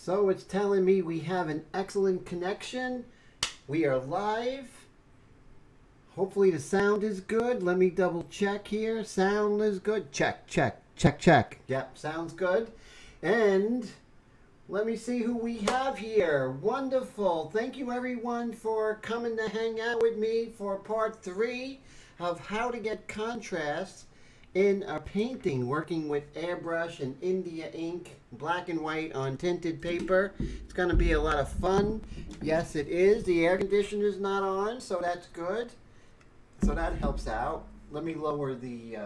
So it's telling me we have an excellent connection. We are live. Hopefully the sound is good. Let me double check here. Sound is good. Check, check, check, check. Yep, sounds good. And let me see who we have here. Wonderful. Thank you everyone for coming to hang out with me for part 3 of how to get contrast in a painting, working with airbrush and India ink, black and white on tinted paper. It's going to be a lot of fun. Yes, it is. The air conditioner's not on, so that's good. So that helps out. Let me lower the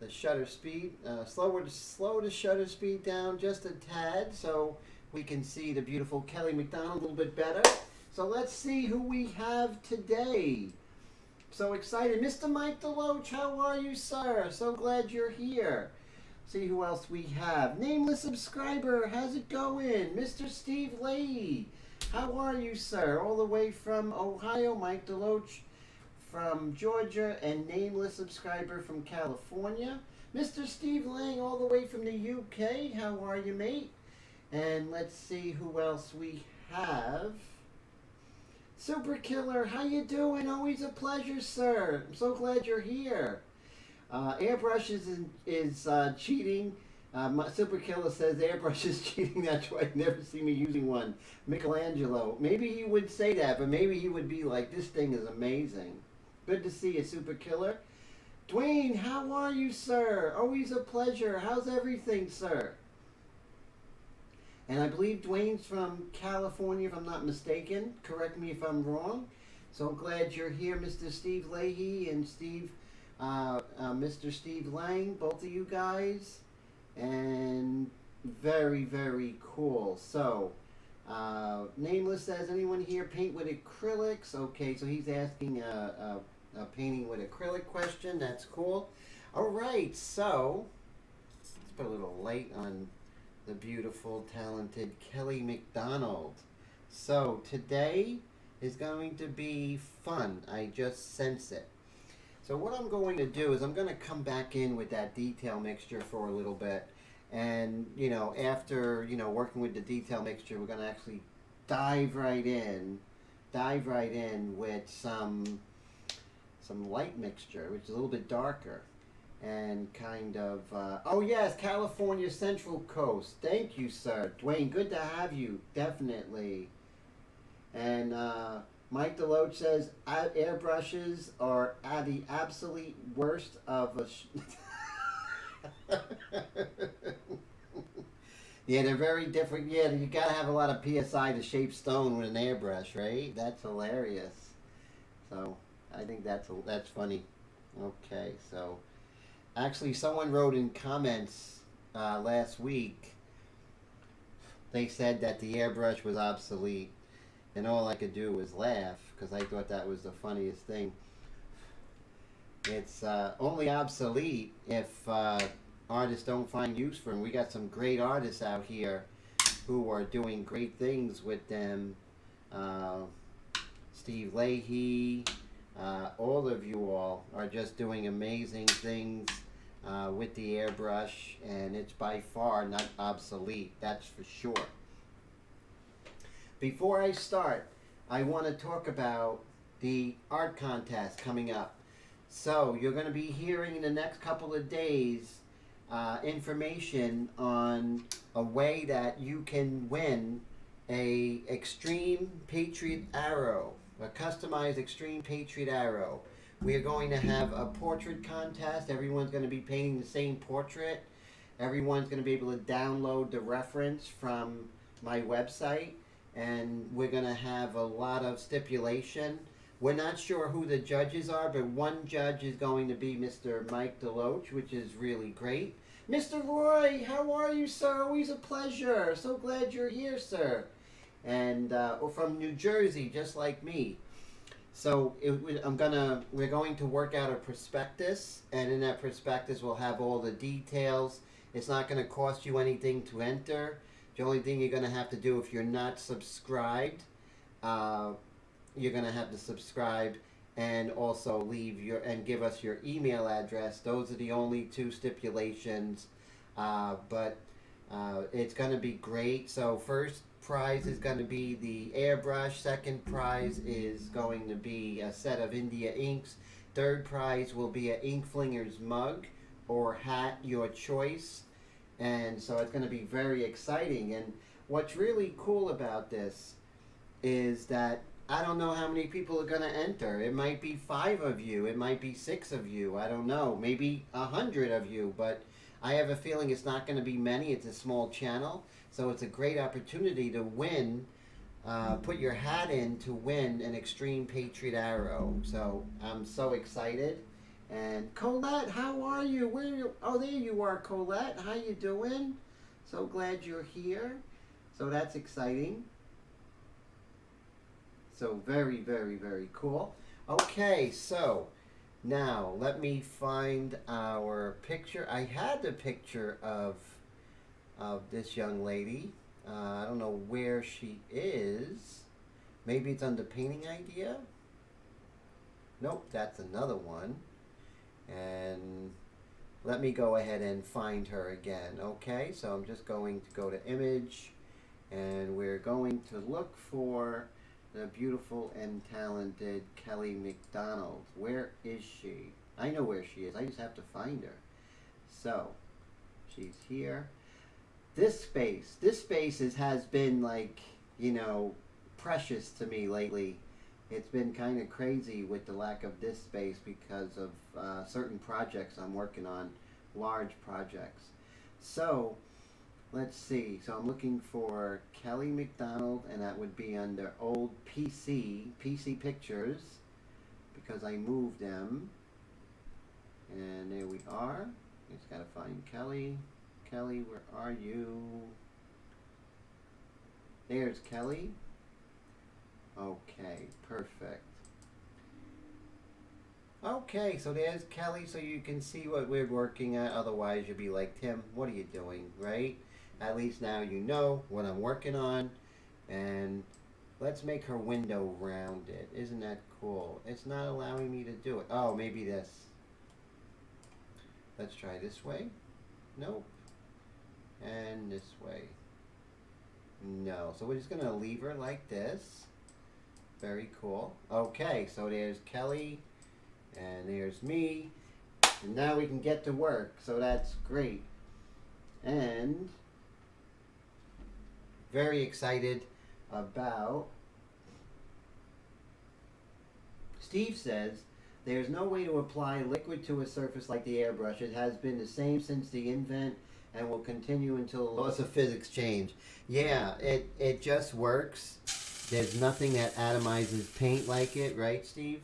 shutter speed. Slow the shutter speed down just a tad so we can see the beautiful Kelly Macdonald a little bit better. So let's see who we have today. So excited. Mr. Mike Deloach, how are you, sir? So glad you're here. See who else we have. Nameless subscriber, how's it going? Mr. Steve Leahy, how are you, sir? All the way from Ohio. Mike Deloach from Georgia, and nameless subscriber from California. Mr. Steve Lang, all the way from the UK. How are you, mate? And let's see who else we have. Super Killer, how you doing? Always a pleasure, sir. I'm so glad you're here. Airbrush is cheating. Super Killer says Airbrush is cheating. That's why you never see me using one. Michelangelo, maybe he would say that, but maybe he would be like, this thing is amazing. Good to see you, Super Killer. Dwayne, how are you, sir? Always a pleasure. How's everything, sir? And I believe Dwayne's from California, if I'm not mistaken. Correct me if I'm wrong. So glad you're here, Mr. Steve Leahy and Mr. Steve Lang, both of you guys. And very, very cool. So, Nameless says, anyone here paint with acrylics? Okay, so he's asking a painting with acrylic question. That's cool. All right, so let's put a little light on the beautiful, talented Kelly Macdonald. So today is going to be fun. I just sense it. So what I'm going to do is I'm going to come back in with that detail mixture for a little bit. And, after, working with the detail mixture, we're going to actually dive right in with some light mixture, which is a little bit darker. And kind of, oh yes, California Central Coast. Thank you, sir. Dwayne, good to have you, definitely. And Mike Deloach says, airbrushes are the absolute worst of a... Yeah, they're very different. Yeah, you gotta have a lot of PSI to shape stone with an airbrush, right? That's hilarious. So, I think that's funny. Okay, so... Actually, someone wrote in comments last week, they said that the airbrush was obsolete, and all I could do was laugh, because I thought that was the funniest thing. It's only obsolete if artists don't find use for them. We got some great artists out here who are doing great things with them. Steve Leahy, all of you all are just doing amazing things with the airbrush, and it's by far not obsolete, that's for sure. Before I start, I want to talk about the art contest coming up. So you're going to be hearing in the next couple of days information on a way that you can win a Extreme Patriot Arrow, a customized Extreme Patriot Arrow. We are going to have a portrait contest. Everyone's going to be painting the same portrait. Everyone's going to be able to download the reference from my website. And we're going to have a lot of stipulation. We're not sure who the judges are, but one judge is going to be Mr. Mike Deloach, which is really great. Mr. Roy, how are you, sir? Always a pleasure. So glad you're here, sir. And from New Jersey, just like me. So we're going to work out a prospectus, and in that prospectus we'll have all the details. It's not going to cost you anything to enter. The only thing you're going to have to do, if you're not subscribed, you're going to have to subscribe and also give us your email address. Those are the only two stipulations. But It's going to be great. So first prize is going to be the airbrush. Second prize is going to be a set of India inks. Third prize will be an ink flinger's mug or hat, your choice. And so it's going to be very exciting. And what's really cool about this is that I don't know how many people are going to enter. It might be 5 of you. It might be 6 of you. I don't know. Maybe 100 of you. But I have a feeling it's not going to be many. It's a small channel. So it's a great opportunity to win. Put your hat in to win an Extreme Patriot Arrow. So I'm so excited. And Colette, how are you? Where are you? Oh, there you are, Colette. How you doing? So glad you're here. So that's exciting. So very, very, very cool. Okay, so now let me find our picture. I had the picture of this young lady. I don't know where she is. Maybe it's under painting idea. Nope, that's another one. And let me go ahead and find her again. Okay, so I'm just going to go to image, and we're going to look for the beautiful and talented Kelly Macdonald. Where is she? I know where she is. I just have to find her. So, she's here. This space has been like, you know, precious to me lately. It's been kind of crazy with the lack of this space because of certain projects I'm working on, large projects. So, let's see. So I'm looking for Kelly Macdonald, and that would be under old PC pictures, because I moved them. And there we are. Just gotta find Kelly. Kelly, where are you? There's Kelly. Okay, perfect. Okay, so there's Kelly, so you can see what we're working at. Otherwise, you'd be like, Tim, what are you doing, right? At least now you know what I'm working on. And let's make her window rounded. Isn't that cool? It's not allowing me to do it. Oh, maybe this. Let's try this way. Nope. And this way. No. So we're just going to leave her like this. Very cool. Okay, so there's Kelly. And there's me. And now we can get to work. So that's great. And very excited about, Steve says, there's no way to apply liquid to a surface like the airbrush. It has been the same since the invent and will continue until the laws of physics change. Yeah, it just works. There's nothing that atomizes paint like it, right, Steve?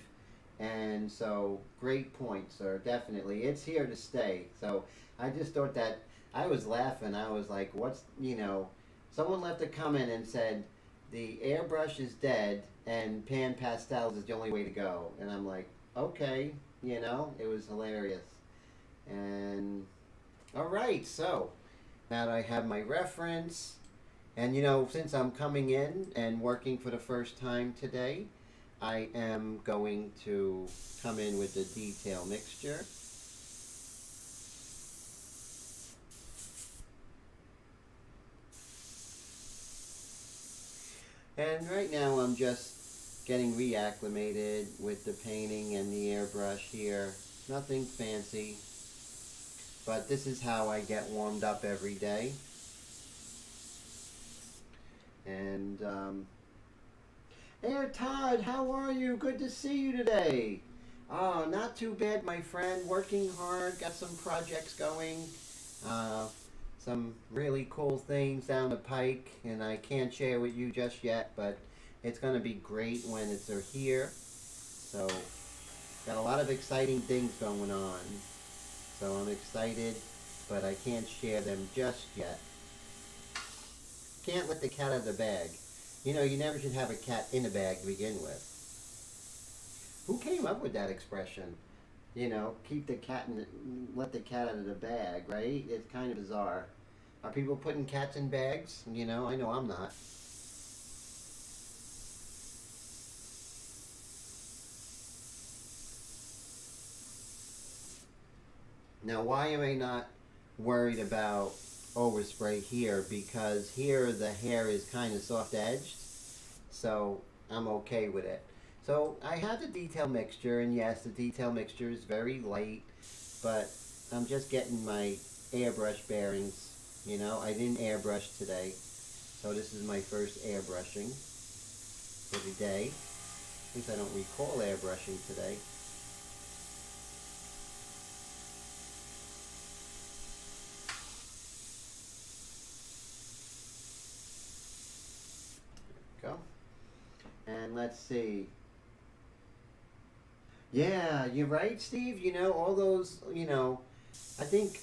And so, great point, sir. Definitely. It's here to stay. So, I just thought that, I was laughing. I was like, what's, you know, someone left a comment and said, the airbrush is dead and pan pastels is the only way to go. And I'm like, okay, you know, it was hilarious. And, all right, so, now that I have my reference, and, you know, since I'm coming in and working for the first time today, I am going to come in with the detail mixture. And right now I'm just getting reacclimated with the painting and the airbrush here. Nothing fancy, but this is how I get warmed up every day. And hey Todd, how are you? Good to see you today. Oh, not too bad, my friend. Working hard, got some projects going. Some really cool things down the pike, and I can't share with you just yet, but it's going to be great when they're here. So, got a lot of exciting things going on. So I'm excited, but I can't share them just yet. Can't let the cat out of the bag. You know, you never should have a cat in a bag to begin with. Who came up with that expression? You know, keep the cat in the, let the cat out of the bag, right? It's kind of bizarre. Are people putting cats in bags? You know I'm not. Now, why am I not worried about overspray here because here the hair is kind of soft edged, so I'm okay with it. So I have the detail mixture, and yes, the detail mixture is very light, but I'm just getting my airbrush bearings. You know, I didn't airbrush today, so this is my first airbrushing for the day. At least I don't recall airbrushing today. There we go. And let's see. Yeah, you're right, Steve. You know, all those, I think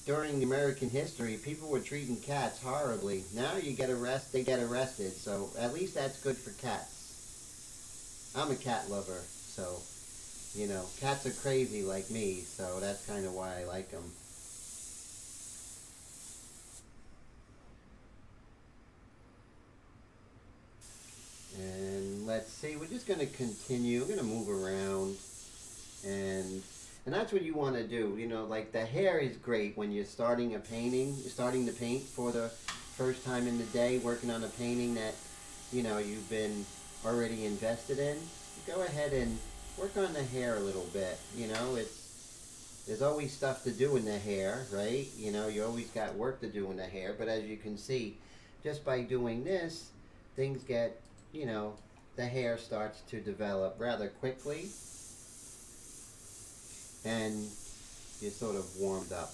during American history, people were treating cats horribly. Now they get arrested. So at least that's good for cats. I'm a cat lover, so, cats are crazy like me, so that's kind of why I like them. And let's see, we're just going to continue. We're going to move around, and that's what you want to do. Like the hair is great when you're starting a painting. You're starting to paint for the first time in the day, working on a painting that you've been already invested in. Go ahead and work on the hair a little bit. There's always stuff to do in the hair, right? You always got work to do in the hair. But as you can see, just by doing this, things get, the hair starts to develop rather quickly, and you're sort of warmed up.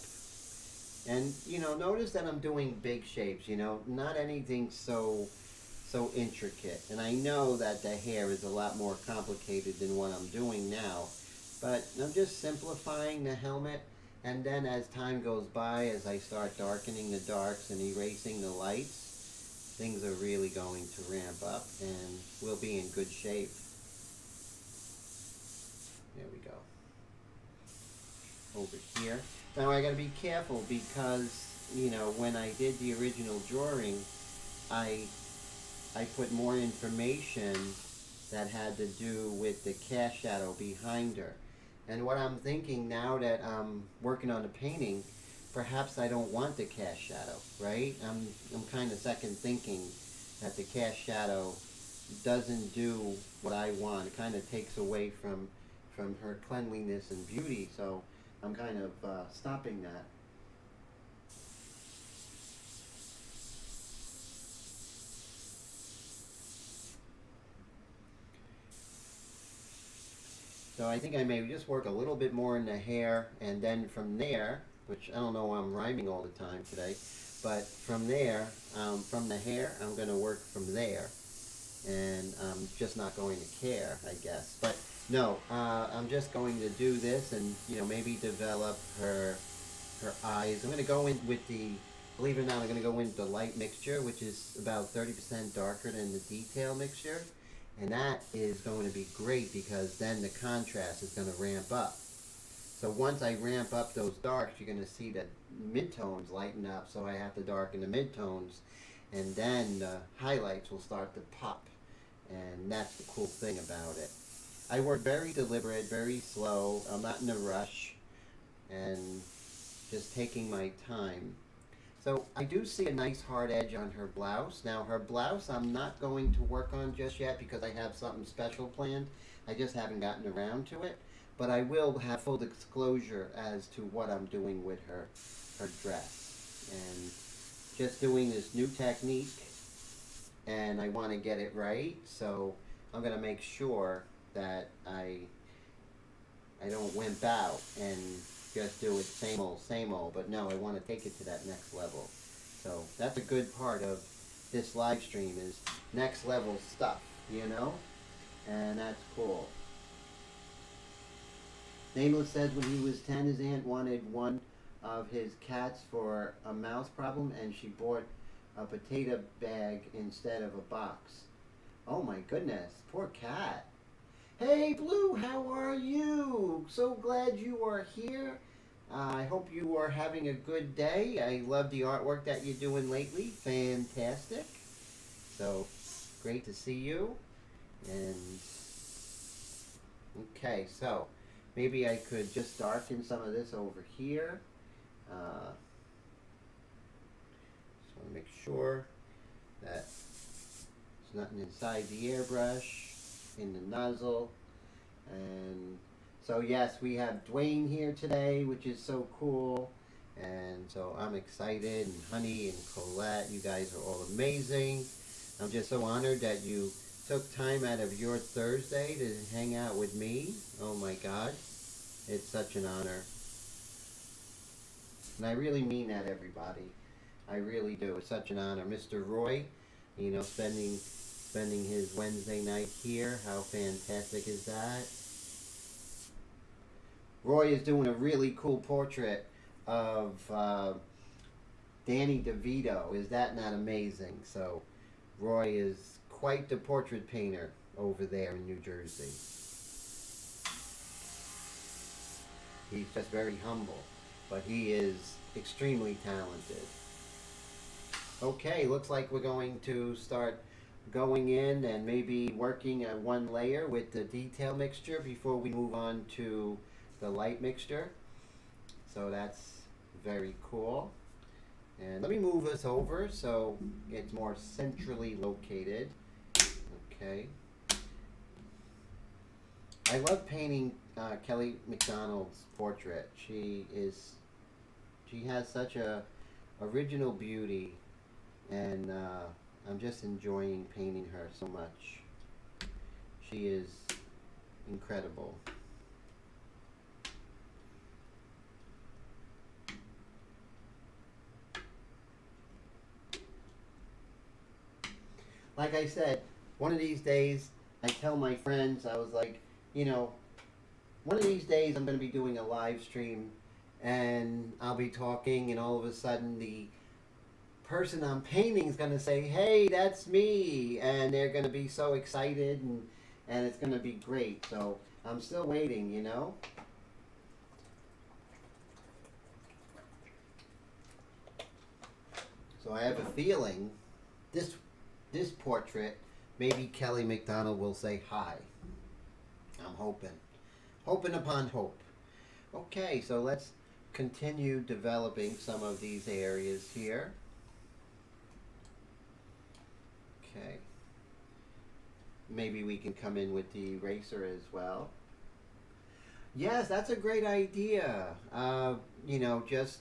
And notice that I'm doing big shapes, not anything so intricate. And I know that the hair is a lot more complicated than what I'm doing now, but I'm just simplifying the helmet. And then as time goes by, as I start darkening the darks and erasing the lights, things are really going to ramp up, and we'll be in good shape. There we go. Over here. Now I gotta be careful because, when I did the original drawing, I put more information that had to do with the cast shadow behind her. And what I'm thinking now that I'm working on the painting, perhaps I don't want the cast shadow, right? I'm kind of second thinking that the cast shadow doesn't do what I want. It kind of takes away from her cleanliness and beauty, so I'm kind of stopping that. So I think I may just work a little bit more in the hair, and then from there, which I don't know why I'm rhyming all the time today, but from there, from the hair, I'm going to work from there, and I'm just not going to care, I guess. But no, I'm just going to do this and, maybe develop her eyes. I'm going to go in with the, believe it or not, I'm going to go in with the light mixture, which is about 30% darker than the detail mixture. And that is going to be great because then the contrast is going to ramp up. So once I ramp up those darks, you're going to see the midtones lighten up, so I have to darken the midtones, and then the highlights will start to pop. And that's the cool thing about it. I work very deliberate, very slow. I'm not in a rush, and just taking my time. So I do see a nice hard edge on her blouse. Now her blouse I'm not going to work on just yet because I have something special planned. I just haven't gotten around to it. But I will have full disclosure as to what I'm doing with her dress. And just doing this new technique, and I want to get it right. So I'm going to make sure that I don't wimp out and just do it same old, but no, I want to take it to that next level. So that's a good part of this live stream is next level stuff, and that's cool. Nameless says when he was 10, his aunt wanted one of his cats for a mouse problem, and she bought a potato bag instead of a box. Oh my goodness, poor cat. Hey Blue, how are you? So glad you are here. I hope you are having a good day. I love the artwork that you're doing lately. Fantastic. So, great to see you. And, okay, so, maybe I could just darken some of this over here. want to make sure that there's nothing inside the airbrush, in the nozzle. And so yes, we have Dwayne here today, which is so cool. And so I'm excited, and Honey and Colette, you guys are all amazing. I'm just so honored that you took time out of your Thursday to hang out with me. Oh my God, it's such an honor. And I really mean that, everybody. I really do. It's such an honor. Mr. Roy, you know, spending his Wednesday night here. How fantastic is that? Roy is doing a really cool portrait of Danny DeVito. Is that not amazing? So Roy is quite the portrait painter over there in New Jersey. He's just very humble, but he is extremely talented. Okay, looks like we're going to start going in and maybe working at one layer with the detail mixture before we move on to the light mixture. So that's very cool. And let me move this over so it's more centrally located. Okay. I love painting Kelly Macdonald's portrait. She has such a original beauty, and I'm just enjoying painting her so much. She is incredible. Like I said, one of these days, I tell my friends, I was like, you know, one of these days I'm going to be doing a live stream, and I'll be talking, and all of a sudden the person I'm painting is going to say, hey, that's me, and they're going to be so excited, and it's going to be great. So I'm still waiting, you know. So I have a feeling this portrait, maybe Kelly Macdonald will say hi. I'm hoping upon hope. Okay, so let's continue developing some of these areas here. Okay. Maybe we can come in with the eraser as well. Yes, that's a great idea. You know, just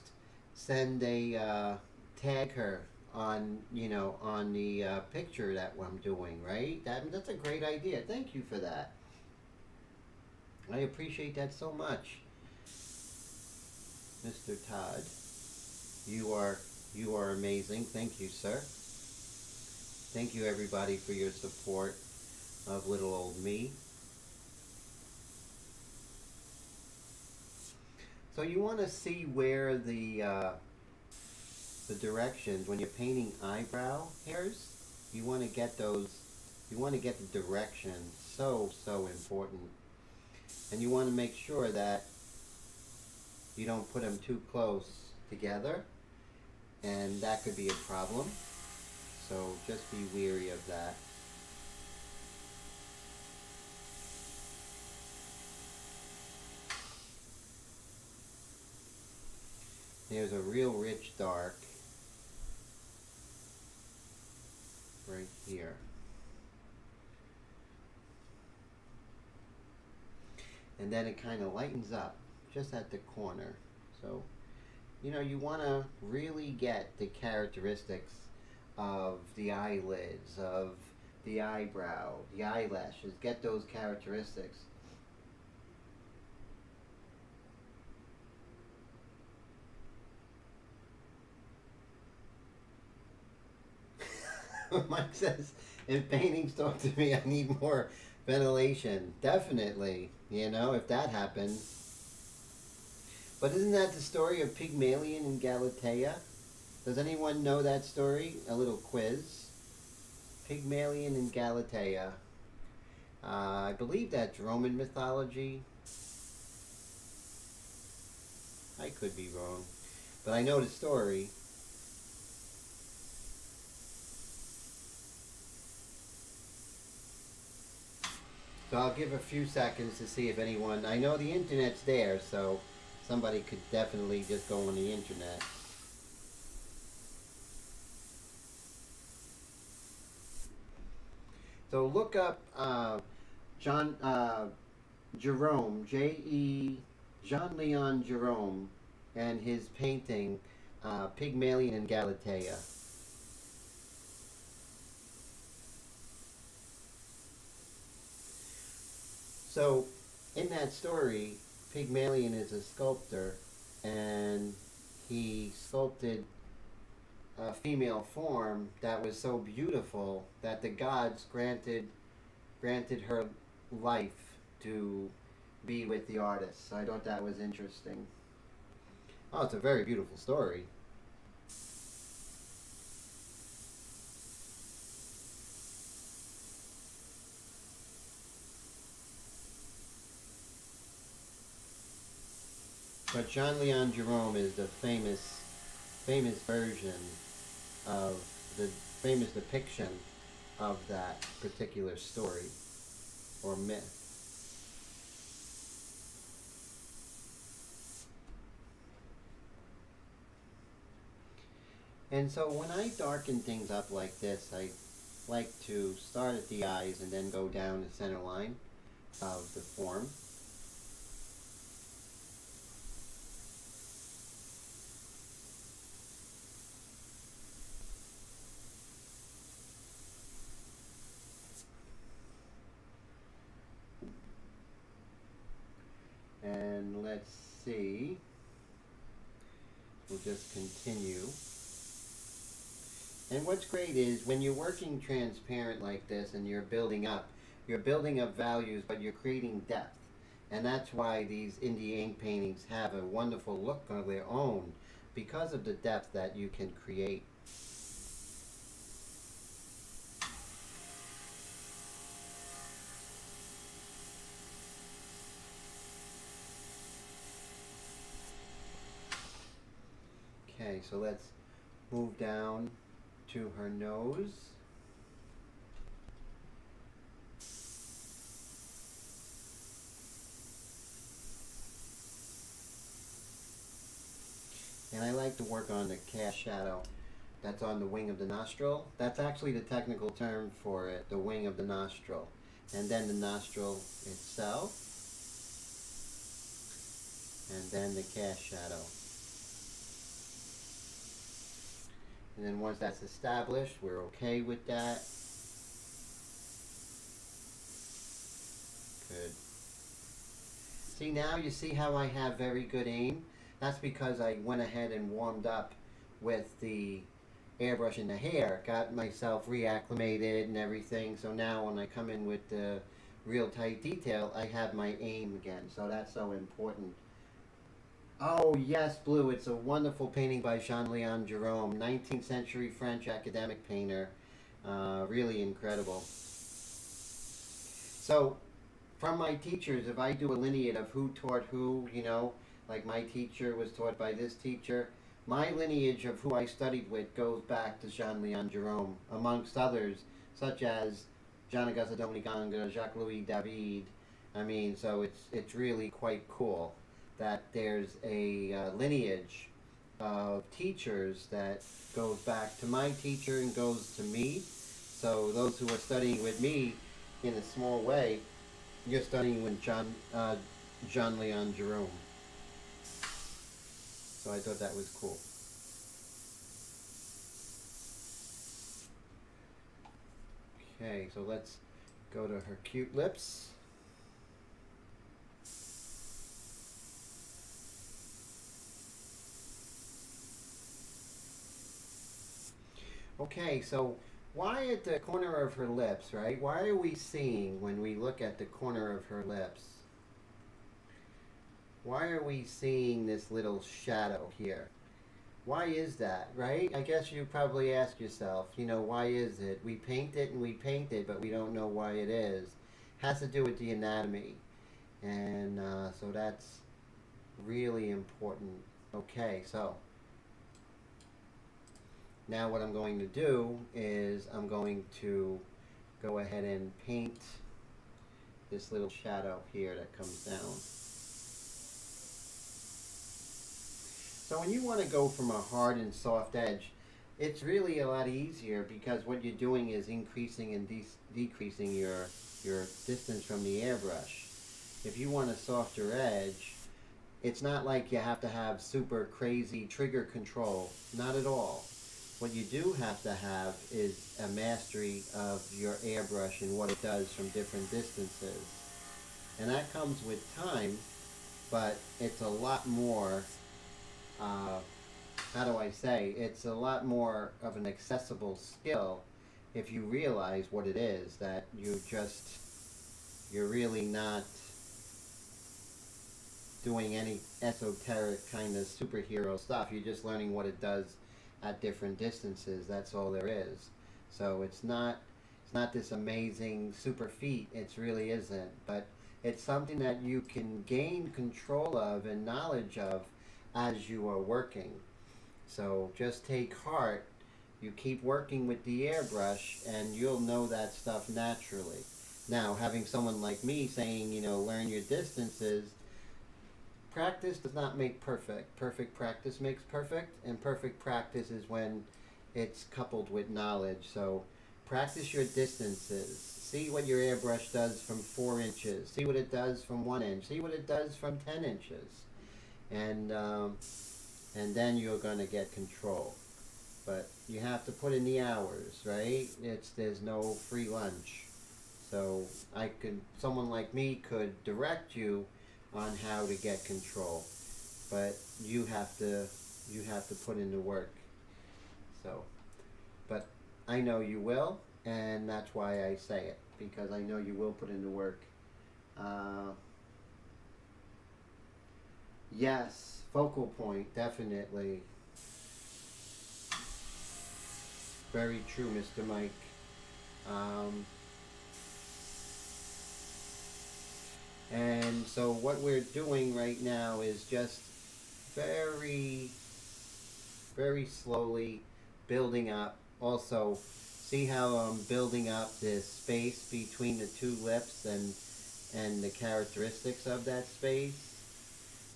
send a tag her on, you know, on the picture that I'm doing, right? That's a great idea. Thank you for that. I appreciate that so much, Mr. Todd. You are amazing. Thank you, sir. Thank you, everybody, for your support of little old me. So you want to see where the directions, when you're painting eyebrow hairs, you want to get those, you want to get the directions. So important. And you want to make sure that you don't put them too close together, and that could be a problem. So just be wary of that. There's a real rich dark right here. And then it kind of lightens up just at the corner. So, you know, you want to really get the characteristics of the eyelids, of the eyebrow, the eyelashes. Get those characteristics. Mike says, if paintings talk to me, I need more ventilation. Definitely, you know, if that happens. But isn't that the story of Pygmalion and Galatea? Does anyone know that story? A little quiz. Pygmalion and Galatea. I believe that's Roman mythology. I could be wrong, but I know the story. So I'll give a few seconds to see if anyone, I know the internet's there, so somebody could definitely just go on the internet. So look up John Jerome, Jean Leon Jerome, and his painting Pygmalion and Galatea. So in that story, Pygmalion is a sculptor, and he sculpted a female form that was so beautiful that the gods granted her life to be with the artist. So I thought that was interesting. Oh, it's a very beautiful story. But Jean Leon Jerome is the famous version of the famous depiction of that particular story or myth. And so when I darken things up like this, I like to start at the eyes and then go down the center line of the form. And let's see, we'll just continue. And what's great is when you're working transparent like this and you're building up values, but you're creating depth. And that's why these indie ink paintings have a wonderful look of their own, because of the depth that you can create. Okay, so let's move down to her nose. And I like to work on the cast shadow that's on the wing of the nostril. That's actually the technical term for it, the wing of the nostril. And then the nostril itself. And then the cast shadow. And then once that's established, we're okay with that. Good. See, now you see how I have very good aim? That's because I went ahead and warmed up with the airbrush in the hair, got myself reacclimated and everything. So now when I come in with the real tight detail, I have my aim again. So that's so important. Oh yes, Blue. It's a wonderful painting by Jean Leon Jerome, 19th century French academic painter. Really incredible. So, from my teachers, if I do a lineage of who taught who, you know, like my teacher was taught by this teacher, my lineage of who I studied with goes back to Jean Leon Jerome, amongst others, such as Gian Augusto Domenicanga, Jacques-Louis David. I mean, so it's really quite cool that there's a lineage of teachers that goes back to my teacher and goes to me. So those who are studying with me in a small way, you're studying with Jean Leon Jerome. So I thought that was cool. Okay, so let's go to her cute lips. Okay, so why at the corner of her lips, right? Why are we seeing when we look at the corner of her lips? Why are we seeing this little shadow here? Why is that, right? I guess you probably ask yourself, you know, why is it? We paint it and we paint it, but we don't know why it is. Has to do with the anatomy. And so that's really important. Okay, so now what I'm going to do is I'm going to go ahead and paint this little shadow here that comes down. So when you want to go from a hard and soft edge, It's really a lot easier because what you're doing is increasing and decreasing your distance from the airbrush. If you want a softer edge, it's not like you have to have super crazy trigger control. Not at all. What you do have to have is a mastery of your airbrush and what it does from different distances. And that comes with time, but it's a lot more, how do I say, it's a lot more of an accessible skill if you realize what it is, that you're really not doing any esoteric kind of superhero stuff. You're just learning what it does at different distances. That's all there is. So it's not this amazing super feat. It really isn't. But it's something that you can gain control of and knowledge of as you are working. So just take heart. You keep working with the airbrush and you'll know that stuff naturally. Now, having someone like me saying, learn your distances, practice does not make perfect. Perfect practice makes perfect, and perfect practice is when it's coupled with knowledge. So practice your distances. See what your airbrush does from 4 inches. See what it does from 1 inch. See what it does from 10 inches. And then you're going to get control. But you have to put in the hours, right? There's no free lunch. So someone like me could direct you on how to get control, but you have to put in the work. So, but I know you will, and that's why I say it, because I know you will put in the work. Yes, focal point, definitely. Very true, Mr. Mike. And so what we're doing right now is just very, very slowly building up. Also, see how I'm building up this space between the two lips and the characteristics of that space.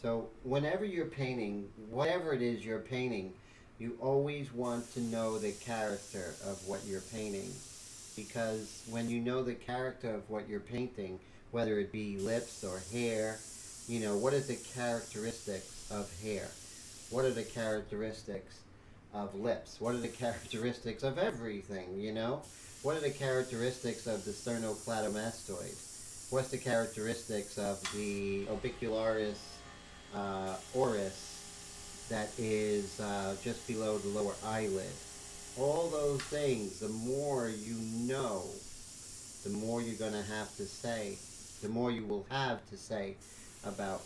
So whenever you're painting, whatever it is you're painting, you always want to know the character of what you're painting. Because when you know the character of what you're painting, whether it be lips or hair, what are the characteristics of hair? What are the characteristics of lips? What are the characteristics of everything, What are the characteristics of the sternocleidomastoid? What's the characteristics of the Orbicularis oris that is just below the lower eyelid? All those things, the more you know, the more you're going to have to say, the more you will have to say about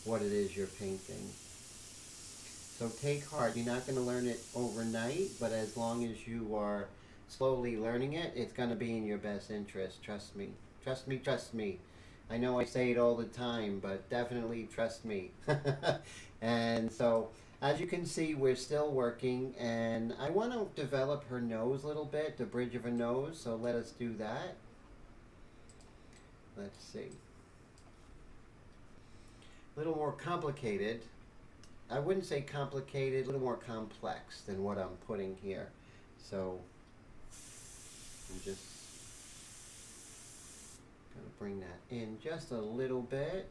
what it is you're painting. So take heart. You're not going to learn it overnight, but as long as you are slowly learning it, it's going to be in your best interest. Trust me. Trust me, trust me. I know I say it all the time, but definitely trust me. And so, as you can see, we're still working, and I want to develop her nose a little bit, the bridge of her nose, so let us do that. Let's see. A little more complicated. I wouldn't say complicated, a little more complex than what I'm putting here. So I'm just going to bring that in just a little bit.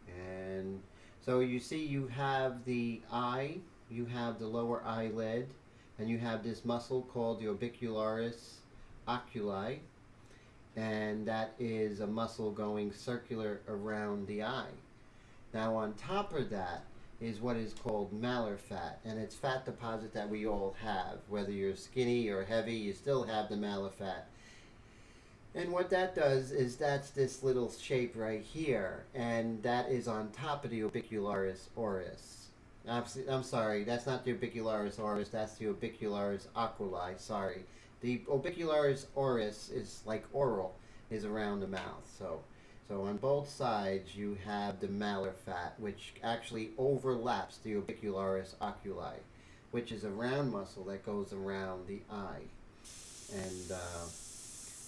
And so you see you have the eye, you have the lower eyelid, and you have this muscle called the Orbicularis Oculi, and that is a muscle going circular around the eye. Now on top of that is what is called malar fat, and it's fat deposit that we all have. Whether you're skinny or heavy, you still have the malar fat. And what that does is that's this little shape right here, and that is on top of the Orbicularis oris. I'm sorry, that's not the Orbicularis oris, that's the Orbicularis oculi, sorry. The Orbicularis oris is like oral, is around the mouth. So on both sides you have the malar fat, which actually overlaps the Orbicularis oculi, which is a round muscle that goes around the eye. And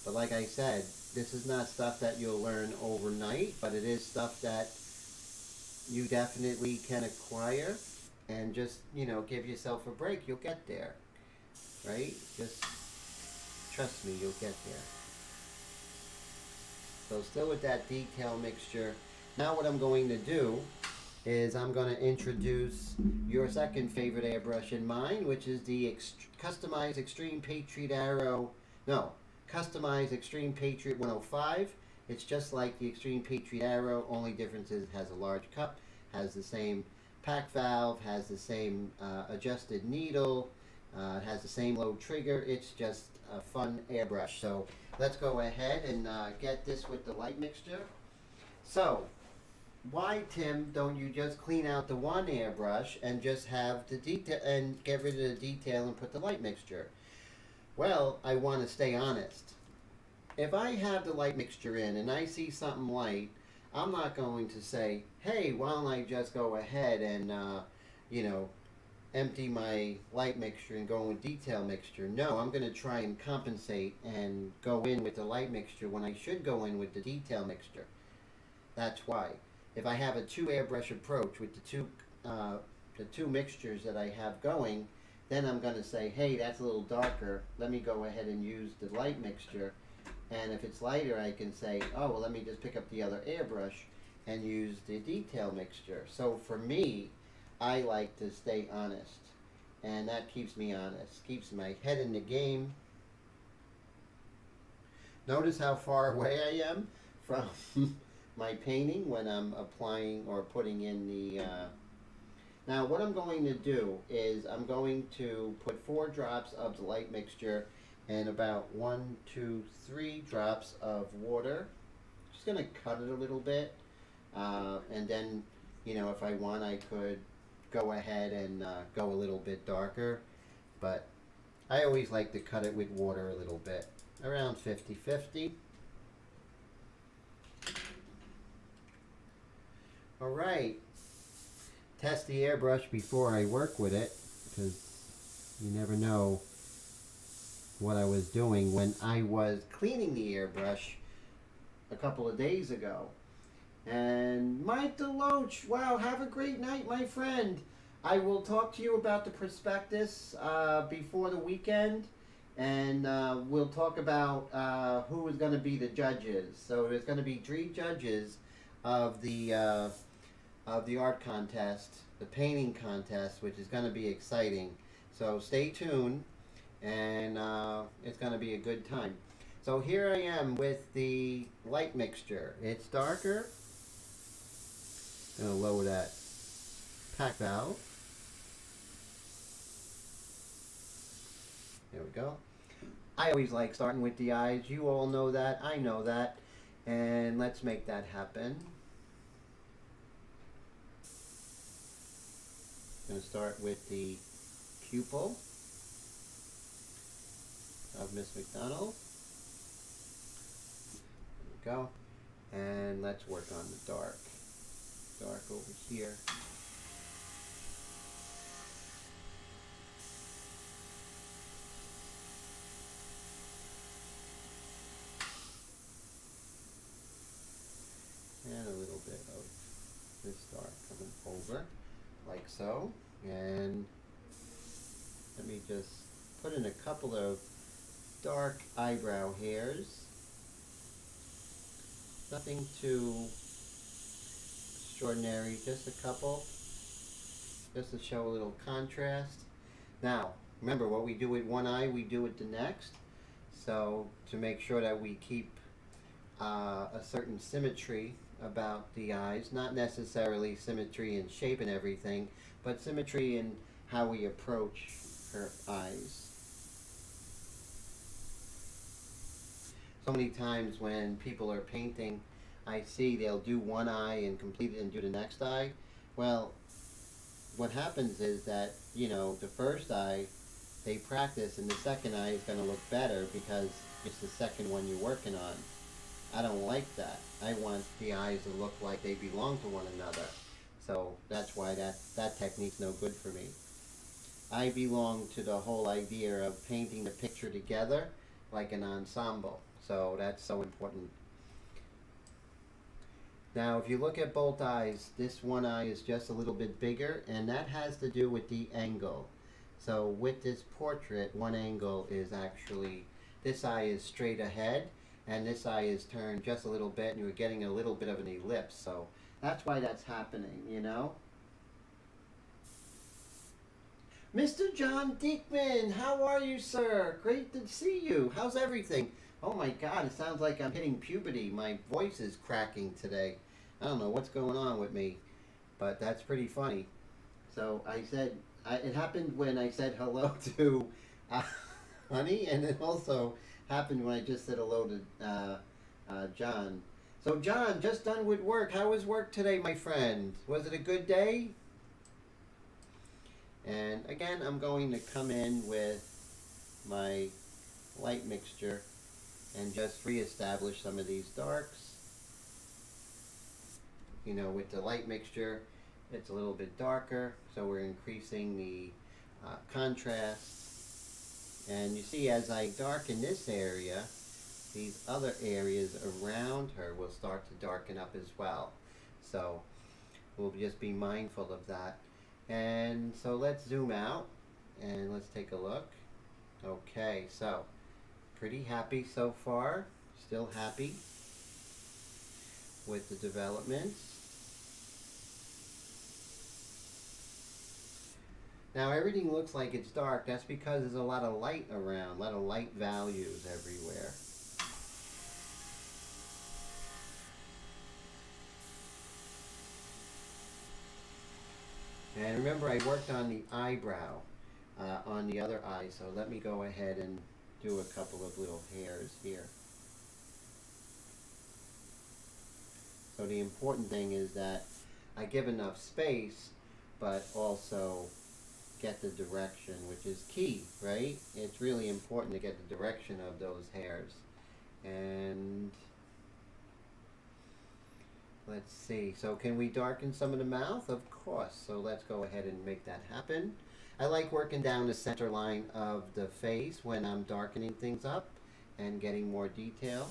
but like I said, this is not stuff that you'll learn overnight, but it is stuff that you definitely can acquire, and just, you know, give yourself a break. You'll get there, right? Just trust me, you'll get there. So still with that detail mixture, now what I'm going to do is I'm going to introduce your second favorite airbrush in mine, which is the Customized Extreme Patriot Arrow, no, Customized Extreme Patriot 105. It's just like the Extreme Patriot Arrow, only difference is it has a large cup, has the same pack valve, has the same adjusted needle, it has the same low trigger. It's just a fun airbrush. So let's go ahead and get this with the light mixture. So why, Tim, don't you just clean out the one airbrush and just have the detail and get rid of the detail and put the light mixture? Well, I want to stay honest. If I have the light mixture in and I see something light, I'm not going to say, hey, why don't I just go ahead and, you know, empty my light mixture and go with detail mixture. No, I'm going to try and compensate and go in with the light mixture when I should go in with the detail mixture. That's why. If I have a two airbrush approach with the two mixtures that I have going, then I'm going to say, hey, that's a little darker. Let me go ahead and use the light mixture. And if it's lighter, I can say, oh, well, let me just pick up the other airbrush and use the detail mixture. So for me, I like to stay honest. And that keeps me honest, keeps my head in the game. Notice how far away I am from my painting when I'm applying or putting in the... Now what I'm going to do is I'm going to put 4 drops of the light mixture and about 1, 2, 3 drops of water. Just going to cut it a little bit, and then, you know, if I want, I could go ahead and go a little bit darker, but I always like to cut it with water a little bit, around 50-50. All right, test the airbrush before I work with it, because you never know what I was doing when I was cleaning the airbrush a couple of days ago. And Mike DeLoach, wow, have a great night, my friend. I will talk to you about the prospectus before the weekend, and we'll talk about who is going to be the judges. So there's going to be 3 judges of the art contest, the painting contest, which is going to be exciting. So stay tuned, and it's going to be a good time. So here I am with the light mixture. It's darker. Going to lower that pack valve. There we go. I always like starting with the eyes. You all know that. I know that. And let's make that happen. I'm going to start with the pupil of Miss Macdonald. There we go. And let's work on the dark. Dark over here. And a little bit of this dark coming over, like so. And let me just put in a couple of dark eyebrow hairs. Nothing too extraordinary, just a couple, just to show a little contrast. Now, remember, what we do with one eye, we do with the next. So to make sure that we keep a certain symmetry about the eyes, not necessarily symmetry in shape and everything, but symmetry in how we approach her eyes. So many times when people are painting, I see they'll do one eye and complete it and do the next eye. Well, what happens is that, you know, the first eye, they practice, and the second eye is going to look better because it's the second one you're working on. I don't like that. I want the eyes to look like they belong to one another. So that's why that technique's no good for me. I belong to the whole idea of painting the picture together like an ensemble. So that's so important. Now, if you look at both eyes, this one eye is just a little bit bigger, and that has to do with the angle. So with this portrait, one angle is actually, this eye is straight ahead, and this eye is turned just a little bit, and you're getting a little bit of an ellipse. So that's why that's happening, you know? Mr. John Diekman, how are you, sir? Great to see you. How's everything? Oh my God, it sounds like I'm hitting puberty. My voice is cracking today. I don't know what's going on with me, but that's pretty funny. So I said, it happened when I said hello to Honey, and it also happened when I just said hello to John. So John, just done with work. How was work today, my friend? Was it a good day? And again, I'm going to come in with my light mixture and just reestablish some of these darks. You know, with the light mixture, it's a little bit darker, so we're increasing the contrast. And you see, as I darken this area, these other areas around her will start to darken up as well. So we'll just be mindful of that. And so let's zoom out and let's take a look. Okay, so pretty happy so far. Still happy with the developments. Now everything looks like it's dark. That's because there's a lot of light around, a lot of light values everywhere. And remember, I worked on the eyebrow on the other eye, so let me go ahead and do a couple of little hairs here. So the important thing is that I give enough space, but also get the direction, which is key, right? It's really important to get the direction of those hairs. And let's see, so can we darken some of the mouth? Of course, so let's go ahead and make that happen. I like working down the center line of the face when I'm darkening things up and getting more detail.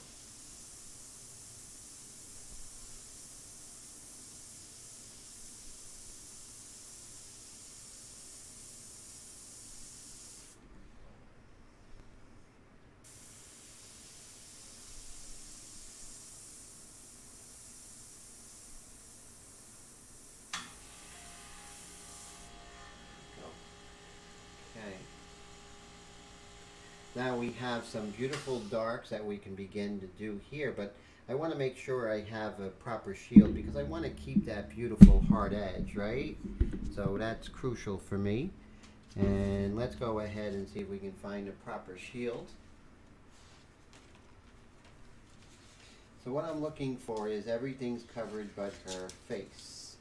Now we have some beautiful darks that we can begin to do here, but I want to make sure I have a proper shield because I want to keep that beautiful hard edge, right? So that's crucial for me. And let's go ahead and see if we can find a proper shield. So what I'm looking for is everything's covered but her face.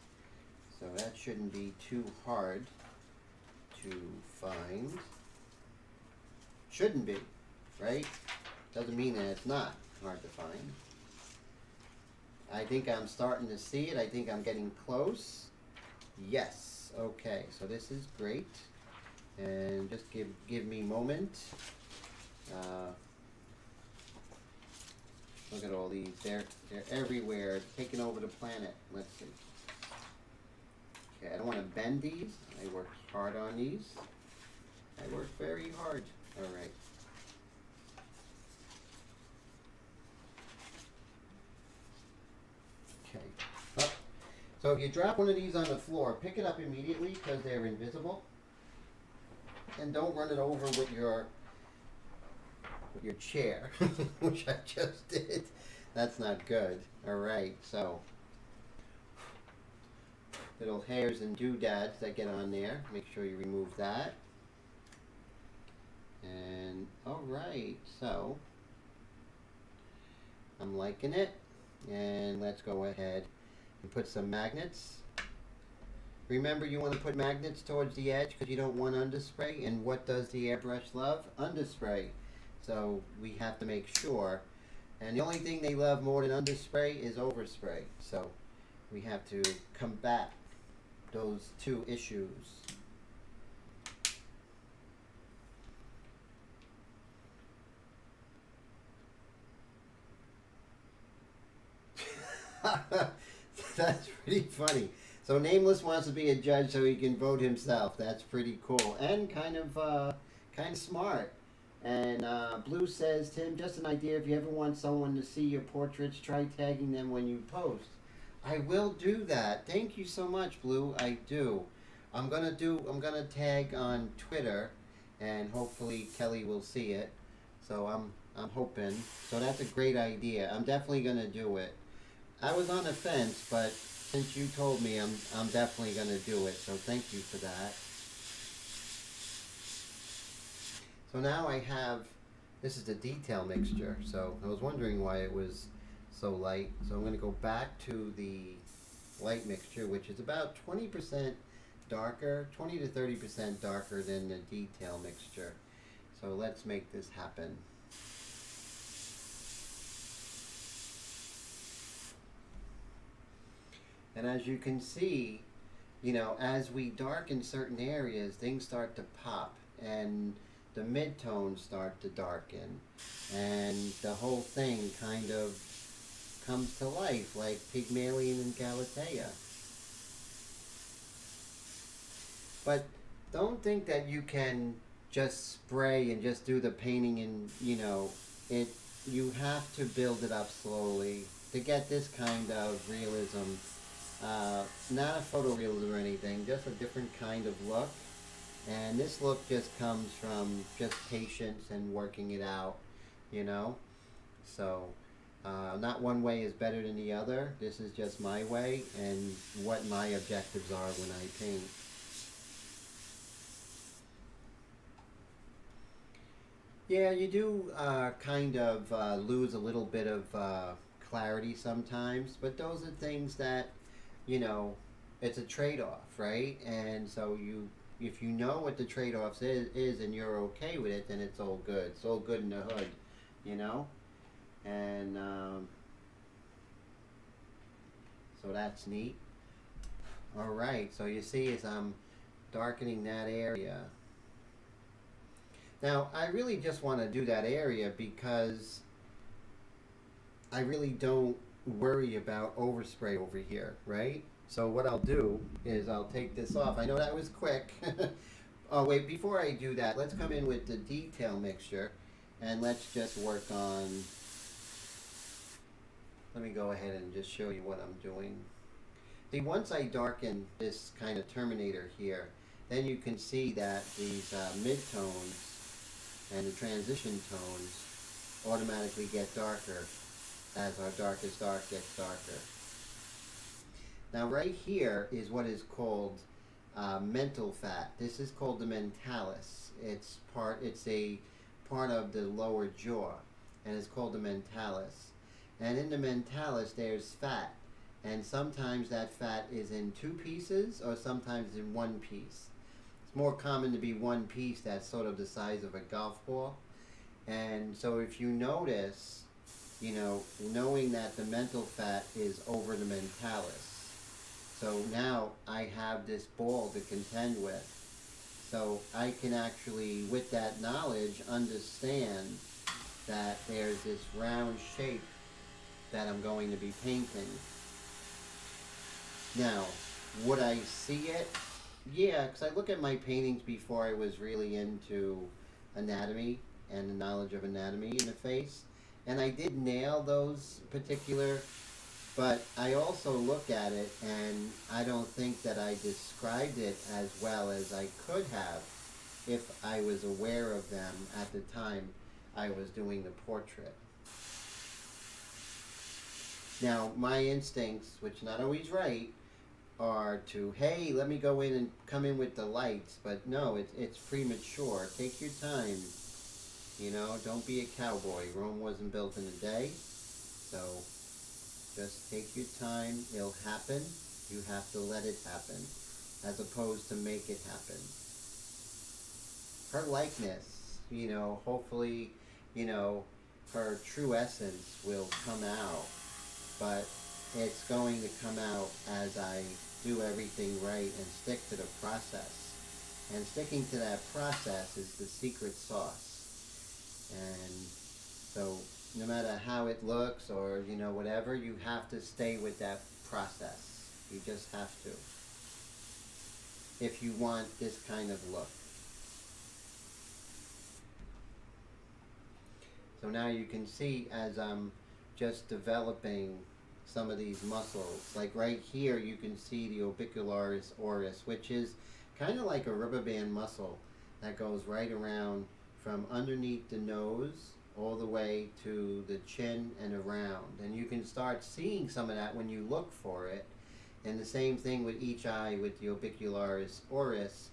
So that shouldn't be too hard to find. Shouldn't be, right? Doesn't mean that it's not hard to find. I think I'm starting to see it. I think I'm getting close. Yes. Okay, so this is great. And just give me a moment. Look at all these. They're everywhere, taking over the planet. Let's see. Okay, I don't want to bend these. I worked hard on these. I worked very hard. All right. Okay. Oh. So if you drop one of these on the floor, pick it up immediately because they're invisible. And don't run it over with your chair, which I just did. That's not good. All right. So little hairs and doodads that get on there. Make sure you remove that. And alright, so I'm liking it, and let's go ahead and put some magnets. Remember, you want to put magnets towards the edge because you don't want underspray. And what does the airbrush love? Underspray. So we have to make sure. And the only thing they love more than underspray is overspray. So we have to combat those two issues. That's pretty funny. So Nameless wants to be a judge so he can vote himself. That's pretty cool and kind of smart. And Blue says, Tim, just an idea. If you ever want someone to see your portraits, try tagging them when you post. I will do that. Thank you so much, Blue. I do. I'm gonna tag on Twitter, and hopefully Kelly will see it. So I'm hoping. So that's a great idea. I'm definitely gonna do it. I was on the fence, but since you told me, I'm definitely gonna do it. So thank you for that. So now I have, this is the detail mixture. So I was wondering why it was so light. So I'm going to go back to the light mixture, which is about 20% darker, 20 to 30% darker than the detail mixture. So let's make this happen. And as you can see, you know, as we darken certain areas, things start to pop and the midtones start to darken and the whole thing kind of comes to life like Pygmalion and Galatea. But don't think that you can just spray and just do the painting and, you know, you have to build it up slowly to get this kind of realism. Not a photorealism or anything, just a different kind of look. And this look just comes from just patience and working it out, you know. So not one way is better than the other. This is just my way and what my objectives are when I paint. Yeah, you do kind of lose a little bit of clarity sometimes, but those are things that, you know, it's a trade-off, right? And so if you know what the trade-offs is and you're okay with it, then it's all good. It's all good in the hood, you know? And so that's neat. All right, so you see as I'm darkening that area. Now, I really just want to do that area because I really don't worry about overspray over here, right? So what I'll do is I'll take this off. I know that was quick. Oh wait, before I do that, let's come in with the detail mixture and let's just work on, let me go ahead and just show you what I'm doing. See, once I darken this kind of terminator here, then you can see that these midtones and the transition tones automatically get darker as our darkest dark gets darker. Now right here is what is called mental fat. This is called the mentalis. It's a part of the lower jaw, and it's called the mentalis. And in the mentalis there's fat, and sometimes that fat is in 2 pieces or sometimes in 1 piece. It's more common to be 1 piece that's sort of the size of a golf ball. And so if you notice, you know, knowing that the mental fat is over the mentalis, so now I have this ball to contend with. So I can actually, with that knowledge, understand that there's this round shape that I'm going to be painting. Now, would I see it? Yeah, because I look at my paintings before I was really into anatomy and the knowledge of anatomy in the face. And I did nail those particular, but I also look at it and I don't think that I described it as well as I could have if I was aware of them at the time I was doing the portrait. Now, my instincts, which are not always right, are to, hey, let me go in and come in with the lights, but no, it's premature. Take your time, you know, don't be a cowboy. Rome wasn't built in a day, so just take your time. It'll happen. You have to let it happen, as opposed to make it happen. Her likeness, you know, hopefully, you know, her true essence will come out, but it's going to come out as I do everything right and stick to the process. And sticking to that process is the secret sauce. And so no matter how it looks or, you know, whatever, you have to stay with that process. You just have to, if you want this kind of look. So now you can see as I'm just developing some of these muscles, like right here you can see the Orbicularis Oris, which is kind of like a rubber band muscle that goes right around from underneath the nose all the way to the chin and around. And you can start seeing some of that when you look for it. And the same thing with each eye with the Orbicularis Oris,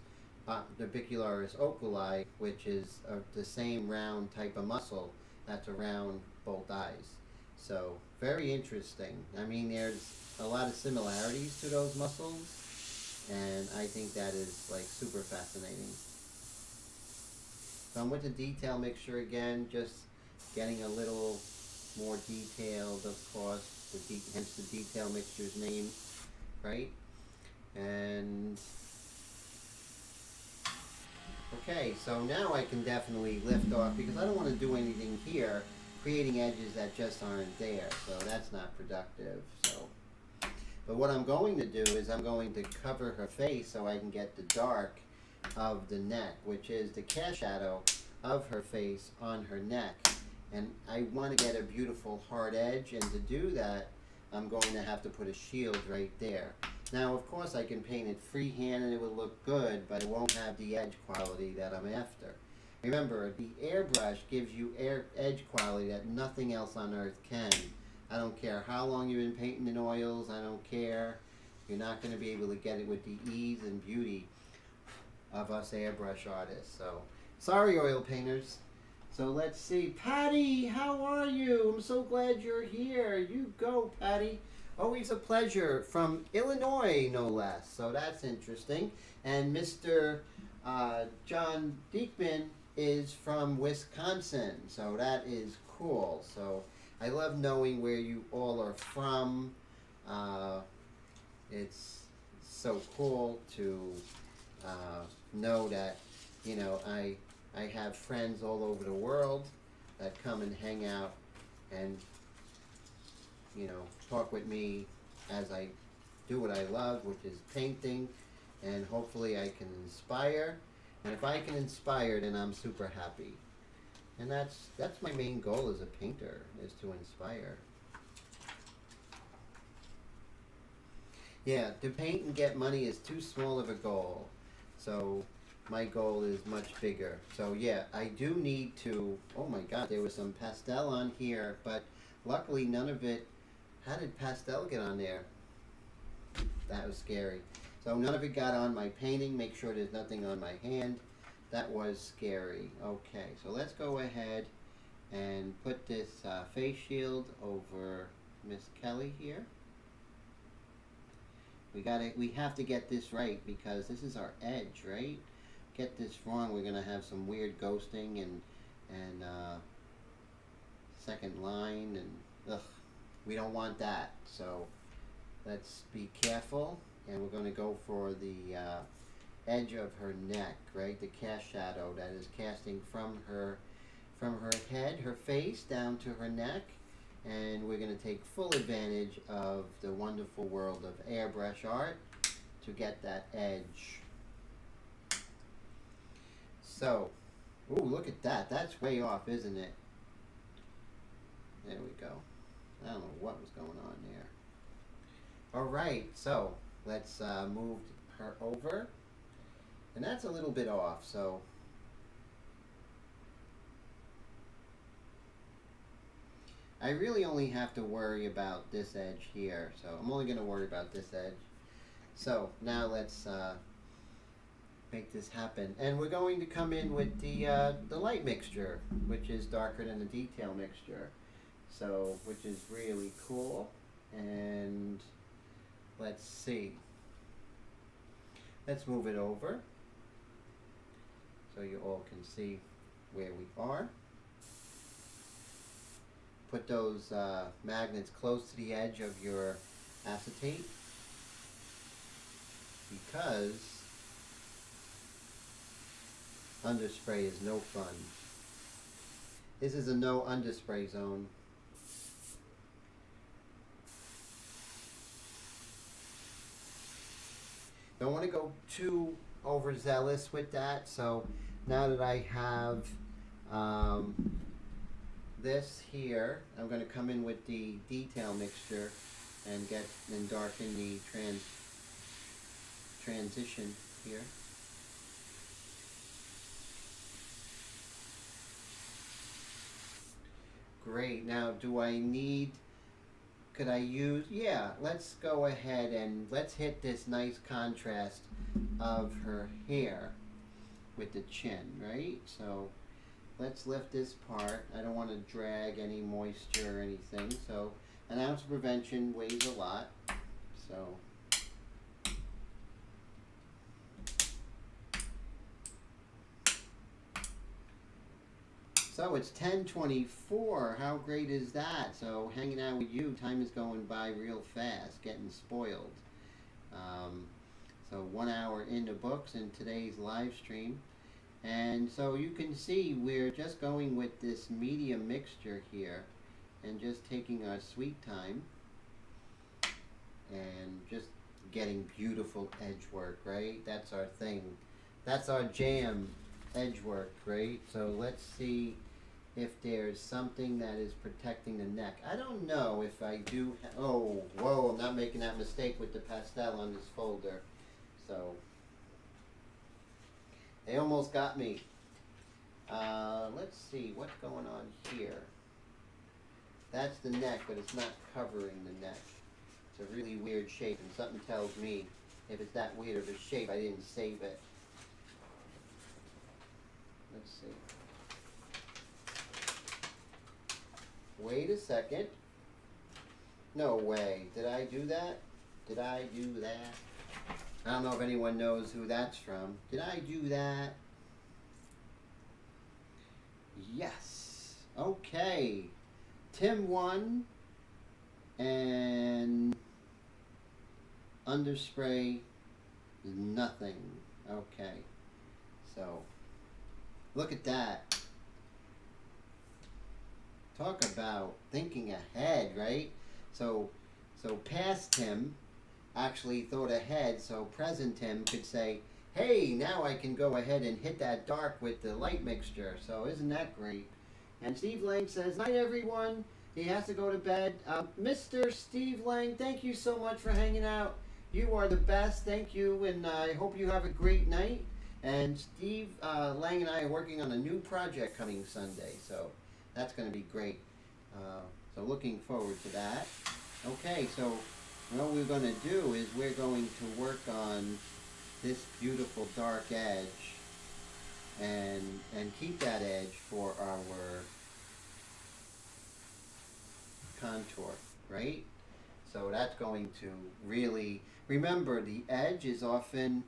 the Orbicularis Oculi, which is the same round type of muscle that's around both eyes. So very interesting. I mean, there's a lot of similarities to those muscles, and I think that is like super fascinating. So I'm with the detail mixture again, just getting a little more detailed, of course, hence the detail mixture's name, right? And okay, so now I can definitely lift off, because I don't want to do anything here creating edges that just aren't there, so that's not productive. So, but what I'm going to do is I'm going to cover her face so I can get the dark of the neck, which is the cast shadow of her face on her neck. And I want to get a beautiful hard edge, and to do that I'm going to have to put a shield right there. Now of course I can paint it freehand and it will look good, but it won't have the edge quality that I'm after. Remember, the airbrush gives you edge quality that nothing else on earth can. I don't care how long you've been painting in oils, I don't care. You're not going to be able to get it with the ease and beauty of us airbrush artists. So, sorry oil painters. So let's see. Patty, how are you? I'm so glad you're here. You go, Patty. Always a pleasure. From Illinois, no less. So that's interesting. And Mr. John Diekman is from Wisconsin. So that is cool. So I love knowing where you all are from. It's so cool to know that, you know, I have friends all over the world that come and hang out and, you know, talk with me as I do what I love, which is painting, and hopefully I can inspire. And if I can inspire, then I'm super happy. And that's my main goal as a painter, is to inspire. Yeah, to paint and get money is too small of a goal. So my goal is much bigger. So yeah, I do need to, oh my god, there was some pastel on here, but luckily none of it, how did pastel get on there? That was scary. So none of it got on my painting. Make sure there's nothing on my hand. That was scary. Okay, so let's go ahead and put this face shield over Miss Kelly here. We have to get this right, because this is our edge, right? Get this wrong, we're gonna have some weird ghosting and second line, and ugh, we don't want that. So let's be careful, and we're gonna go for the edge of her neck, right? The cast shadow that is casting from her head, her face, down to her neck. And we're going to take full advantage of the wonderful world of airbrush art to get that edge. So, ooh, look at that. That's way off, isn't it? There we go. I don't know what was going on there. Alright, so let's move her over. And that's a little bit off, so I really only have to worry about this edge here, so I'm only going to worry about this edge. So now let's make this happen, and we're going to come in with the light mixture, which is darker than the detail mixture, so which is really cool. And let's see. Let's move it over so you all can see where we are. Put those magnets close to the edge of your acetate, because underspray is no fun. This is a no underspray zone. don't want to go too overzealous with that. So now that I have this here, I'm going to come in with the detail mixture and darken the transition here. Great. Now, could I use, yeah, let's go ahead and let's hit this nice contrast of her hair with the chin, right? So let's lift this part. I don't want to drag any moisture or anything. So an ounce of prevention weighs a lot. So it's 10:24. How great is that? So hanging out with you, time is going by real fast, getting spoiled. So 1 hour into books in today's live stream. And so you can see we're just going with this medium mixture here and just taking our sweet time and just getting beautiful edge work, right? That's our thing. That's our jam, edge work, right? So let's see if there's something that is protecting the neck. I don't know if I do. Oh, whoa, I'm not making that mistake with the pastel on this folder. So they almost got me. Let's see what's going on here. That's the neck, but it's not covering the neck. It's a really weird shape, and something tells me if it's that weird of a shape, I didn't save it. Let's see. Wait a second. No way. Did I do that? Did I do that? I don't know if anyone knows who that's from. Did I do that? Yes. Okay. Tim won. And underspray is nothing. Okay. So, look at that. Talk about thinking ahead, right? So past Tim actually thought ahead, so present Tim could say, hey, now I can go ahead and hit that dark with the light mixture. So isn't that great? And Steve Lang says, night everyone. He has to go to bed. Mr. Steve Lang, thank you so much for hanging out. You are the best. Thank you, and I hope you have a great night. And Steve Lang and I are working on a new project coming Sunday, so that's going to be great. So looking forward to that. Okay, so what we're going to do is we're going to work on this beautiful dark edge and keep that edge for our contour, right? So that's going to really, remember the edge is often,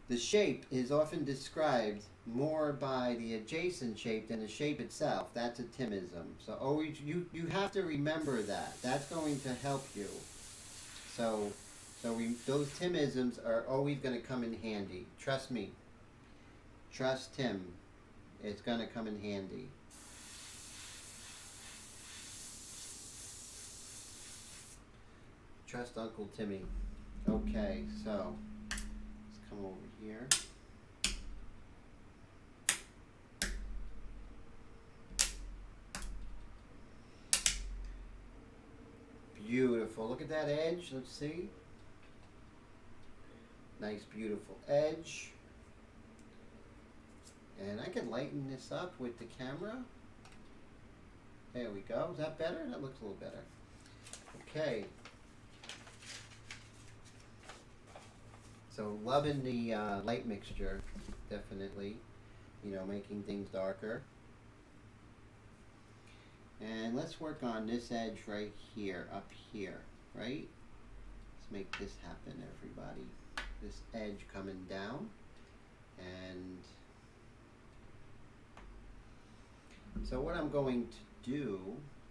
the shape is often described more by the adjacent shape than the shape itself. That's a Timism. So always, you have to remember that. That's going to help you. So those Timisms are always going to come in handy. Trust me. Trust Tim. It's going to come in handy. Trust Uncle Timmy. Okay, so let's come over here. Beautiful. Look at that edge. Let's see. Nice, beautiful edge. And I can lighten this up with the camera. There we go. Is that better? That looks a little better. Okay. So loving the light mixture, definitely. You know, making things darker. And let's work on this edge right here, up here, right? Let's make this happen, everybody. This edge coming down. And so what I'm going to do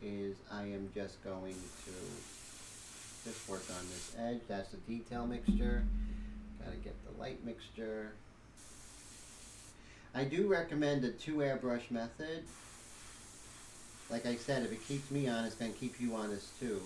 is I am just going to just work on this edge. That's the detail mixture. Gotta get the light mixture. I do recommend a 2 airbrush method. Like I said, if it keeps me honest, it's going to keep you honest too.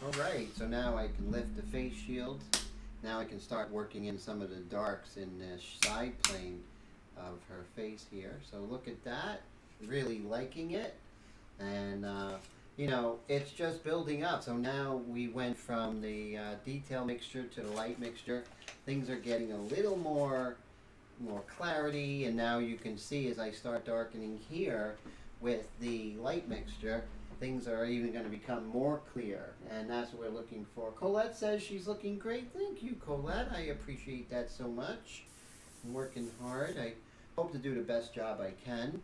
Alright, so now I can lift the face shield. Now I can start working in some of the darks in the side plane of her face here. So look at that. Really liking it. And you know, it's just building up. So now we went from the detail mixture to the light mixture. Things are getting a little more clarity, and now you can see as I start darkening here with the light mixture, things are even going to become more clear, and that's what we're looking for. Colette says she's looking great. Thank you, Colette. I appreciate that so much. I'm working hard. I hope to do the best job I can,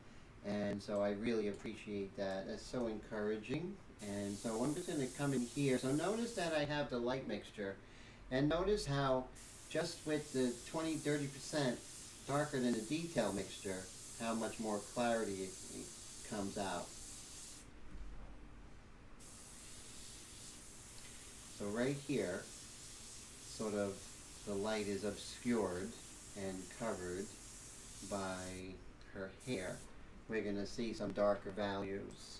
and so I really appreciate that. That's so encouraging. And so I'm just going to come in here. So notice that I have the light mixture, and notice how just with the 20-30% darker than the detail mixture, how much more clarity it comes out. So right here, sort of the light is obscured and covered by her hair. We're going to see some darker values.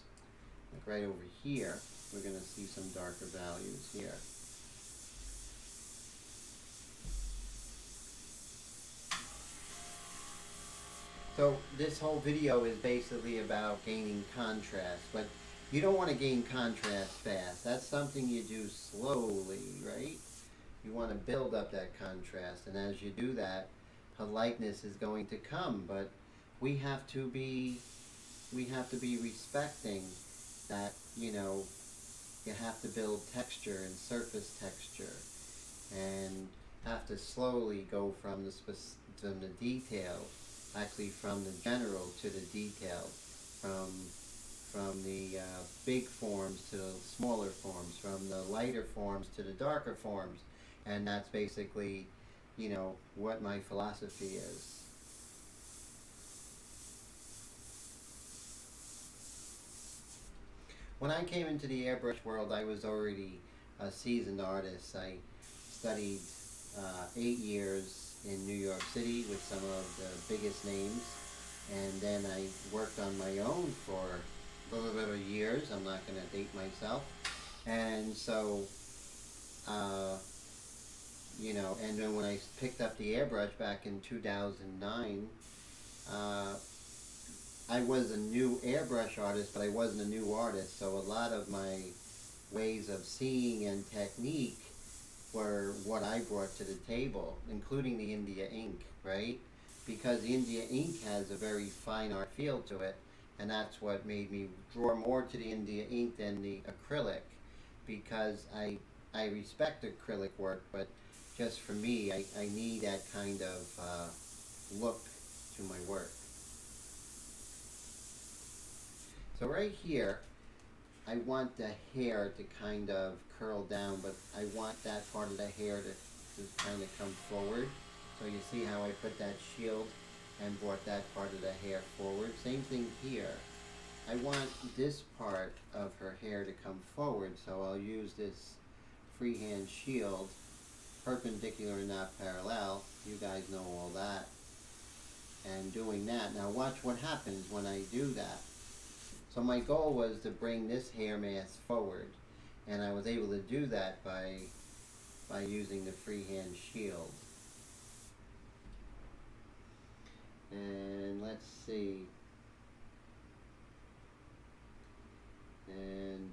Like right over here, we're going to see some darker values here. So this whole video is basically about gaining contrast, but you don't want to gain contrast fast. That's something you do slowly, right? You want to build up that contrast, and as you do that, a lightness is going to come. But we have to be respecting that. You know, you have to build texture and surface texture, and have to slowly go from the detail, actually from the general to the detail, from the big forms to the smaller forms, from the lighter forms to the darker forms. And that's basically, you know, what my philosophy is. When I came into the airbrush world, I was already a seasoned artist. I studied 8 years in New York City with some of the biggest names, and then I worked on my own for a little bit of years. I'm not going to date myself. And so, you know, and then when I picked up the airbrush back in 2009, I was a new airbrush artist, but I wasn't a new artist, so a lot of my ways of seeing and technique were what I brought to the table, including the India ink, right? Because the India ink has a very fine art feel to it, and that's what made me draw more to the India ink than the acrylic, because I respect acrylic work, but just for me, I need that kind of look to my work. So right here, I want the hair to kind of curl down, but I want that part of the hair to kind of come forward. So you see how I put that shield and brought that part of the hair forward. Same thing here. I want this part of her hair to come forward, so I'll use this freehand shield, perpendicular and not parallel. You guys know all that. And doing that. Now watch what happens when I do that. So my goal was to bring this hair mass forward, and I was able to do that by using the freehand shield. And let's see. And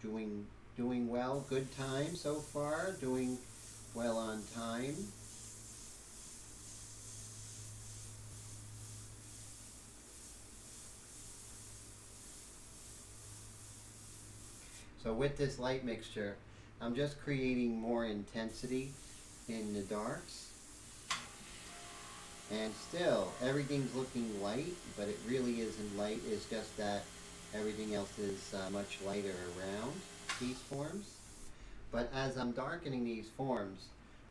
doing well, good time so far, doing well on time. So with this light mixture, I'm just creating more intensity in the darks. And still, everything's looking light, but it really isn't light. It's just that everything else is much lighter around these forms. But as I'm darkening these forms,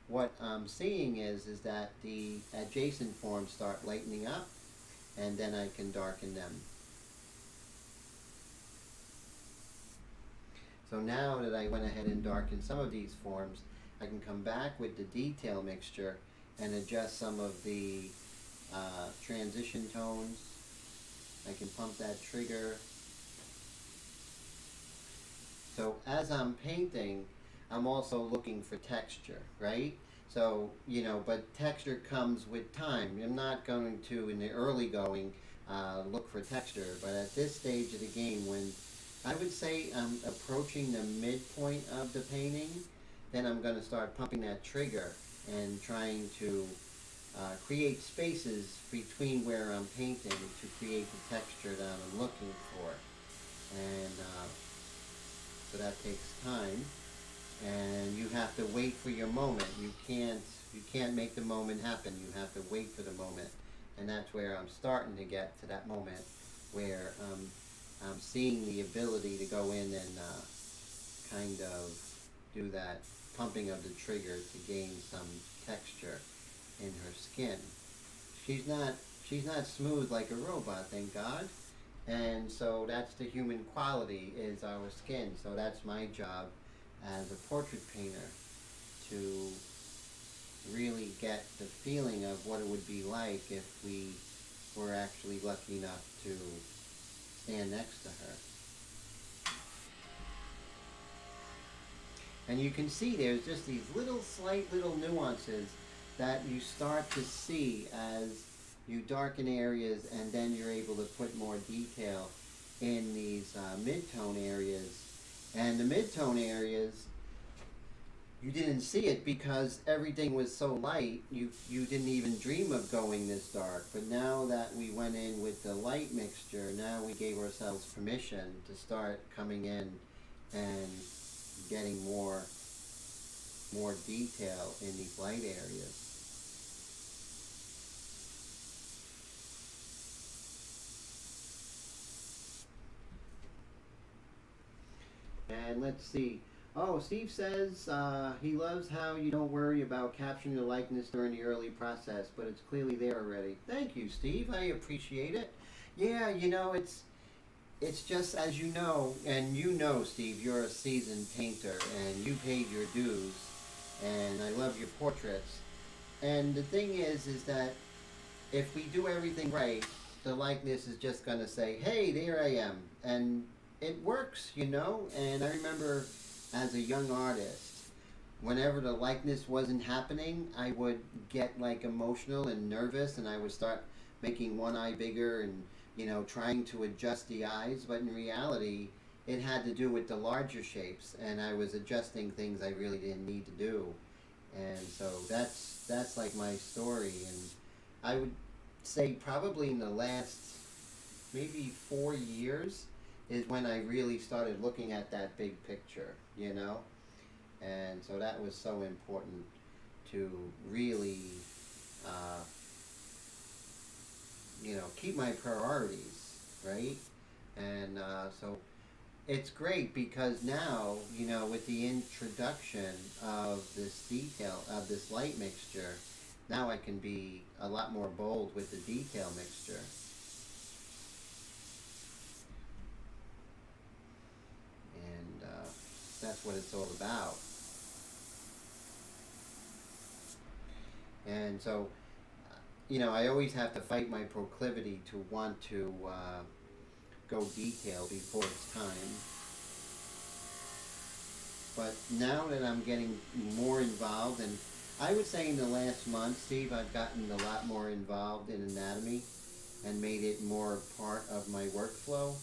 what I'm seeing is that the adjacent forms start lightening up, and then I can darken them. So now that I went ahead and darkened some of these forms, I can come back with the detail mixture and adjust some of the transition tones. I can pump that trigger. So as I'm painting, I'm also looking for texture, right? So, you know, but texture comes with time. I'm not going to, in the early going, look for texture. But at this stage of the game, when I would say I'm approaching the midpoint of the painting, then I'm going to start pumping that trigger and trying to create spaces between where I'm painting to create the texture that I'm looking for. And so that takes time, and you have to wait for your moment. You can't make the moment happen. You have to wait for the moment, and that's where I'm starting to get to that moment where I'm seeing the ability to go in and kind of do that pumping of the trigger to gain some texture in her skin. She's not smooth like a robot, thank God. And so that's the human quality, is our skin. So that's my job as a portrait painter, to really get the feeling of what it would be like if we were actually lucky enough to stand next to her. And you can see there's just these slight little nuances that you start to see as you darken areas, and then you're able to put more detail in these mid-tone areas. And the mid-tone areas, you didn't see it because everything was so light, you didn't even dream of going this dark. But now that we went in with the light mixture, now we gave ourselves permission to start coming in and getting more detail in these light areas. And let's see. Oh, Steve says he loves how you don't worry about capturing the likeness during the early process, but it's clearly there already. Thank you, Steve. I appreciate it. Yeah, you know, it's just, as you know, and you know, Steve, you're a seasoned painter, and you paid your dues, and I love your portraits. And the thing is that if we do everything right, the likeness is just going to say, hey, there I am. And it works, you know. And I remember as a young artist, whenever the likeness wasn't happening, I would get like emotional and nervous, and I would start making one eye bigger and, you know, trying to adjust the eyes. But in reality, it had to do with the larger shapes, and I was adjusting things I really didn't need to do. And so that's like my story. And I would say probably in the last maybe 4 years is when I really started looking at that big picture, you know? And so that was so important to really, you know, keep my priorities, right? And so it's great because now, you know, with the introduction of this detail, of this light mixture, now I can be a lot more bold with the detail mixture. And that's what it's all about. And so, you know, I always have to fight my proclivity to want to go detail before it's time. But now that I'm getting more involved, and I would say in the last month, Steve, I've gotten a lot more involved in anatomy and made it more part of my workflow.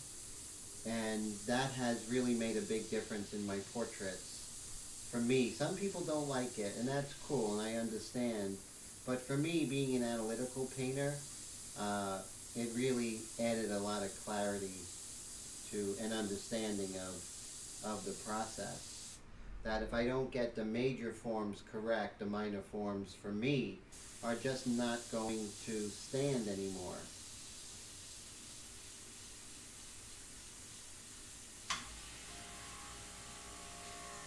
And that has really made a big difference in my portraits. For me, some people don't like it, and that's cool, and I understand. But for me, being an analytical painter, it really added a lot of clarity to an understanding of the process. That if I don't get the major forms correct, the minor forms for me are just not going to stand anymore.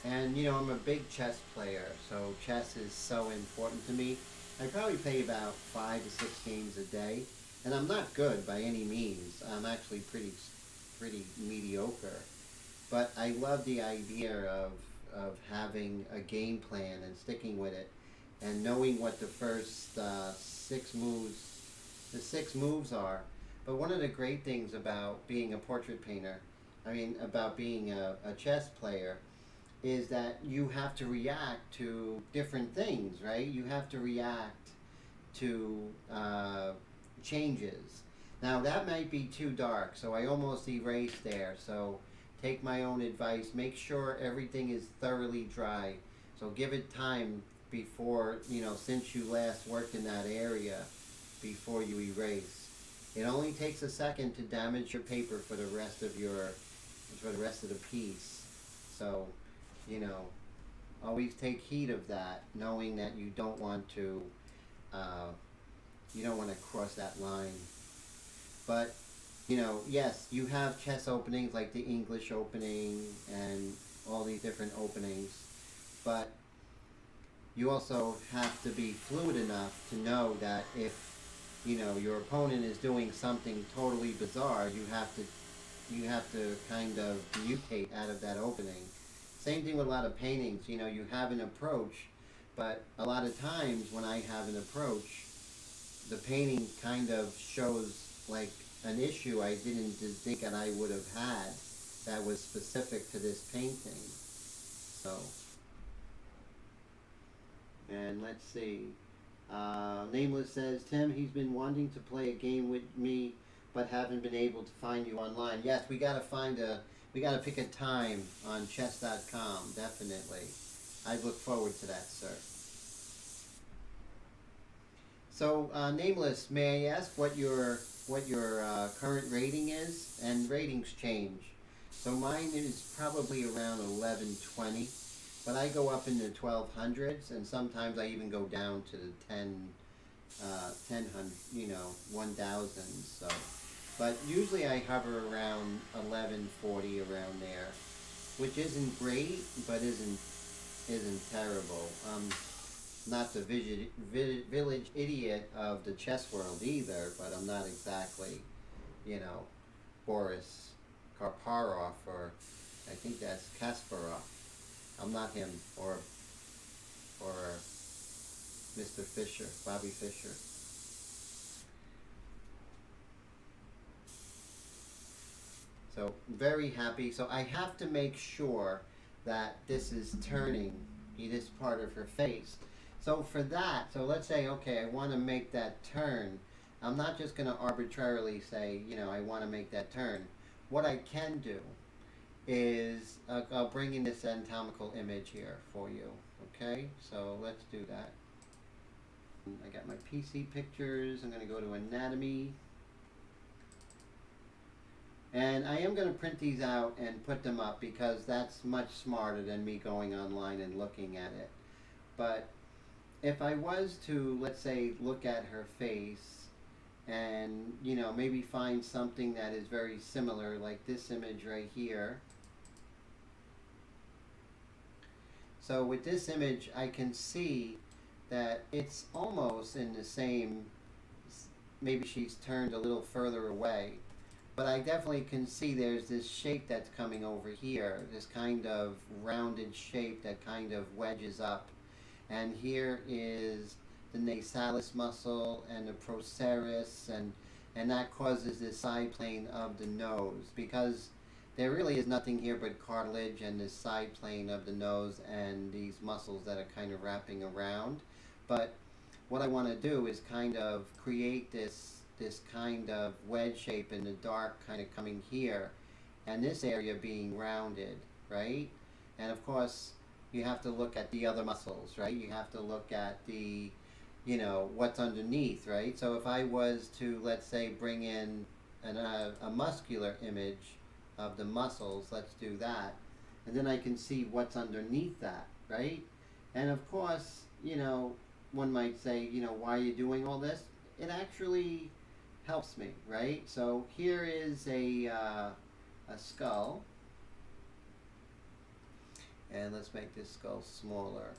And you know, I'm a big chess player, so chess is so important to me. I probably play about 5 to 6 games a day, and I'm not good by any means. I'm actually pretty mediocre. But I love the idea of having a game plan and sticking with it, and knowing what the first 6 moves are. But one of the great things about being a portrait painter about being a chess player, is that you have to react to different things, right? You have to react to changes. Now that might be too dark, so I almost erased there. So take my own advice. Make sure everything is thoroughly dry. So give it time before, since you last worked in that area, before you erase. It only takes a second to damage your paper for the rest of the piece. So, always take heed of that, knowing that you don't want to cross that line. But yes, you have chess openings like the English opening and all these different openings, but you also have to be fluid enough to know that if your opponent is doing something totally bizarre, you have to kind of mutate out of that opening. Same thing with a lot of paintings. You have an approach, but a lot of times when I have an approach, the painting kind of shows like an issue I didn't think that I would have had that was specific to this painting. So, and let's see. Nameless says, Tim, he's been wanting to play a game with me, but haven't been able to find you online. Yes, we gotta pick a time on chess.com, definitely. I look forward to that, sir. So, Nameless, may I ask what your current rating is? And ratings change. So mine is probably around 1120, but I go up in the 1200s, and sometimes I even go down to the 1000, so. But usually I hover around 1140, around there, which isn't great, but isn't terrible. Not the village idiot of the chess world either, but I'm not exactly, Boris Karparov, or I think that's Kasparov. I'm not him, or Mr. Fischer, Bobby Fischer. So very happy. So I have to make sure that this is turning this part of her face. So for that, so let's say, okay, I want to make that turn. I'm not just going to arbitrarily say, I want to make that turn. What I can do is, I'll bring in this anatomical image here for you. Okay, so let's do that. I got my PC pictures. I'm going to go to anatomy. And I am going to print these out and put them up because that's much smarter than me going online and looking at it. But if I was to, let's say, look at her face and, maybe find something that is very similar, like this image right here. So with this image, I can see that it's almost in the same, maybe she's turned a little further away. But I definitely can see there's this shape that's coming over here, this kind of rounded shape that kind of wedges up. And here is the nasalis muscle and the procerus, and that causes this side plane of the nose, because there really is nothing here but cartilage and this side plane of the nose and these muscles that are kind of wrapping around. But what I want to do is kind of create this kind of wedge shape in the dark, kind of coming here, and this area being rounded, right? And of course, you have to look at the other muscles, right? You have to look at the, what's underneath, right? So if I was to, let's say, bring in a muscular image of the muscles, let's do that, and then I can see what's underneath that, right? And of course, one might say, why are you doing all this? It actually helps me, right? So here is a skull, and let's make this skull smaller.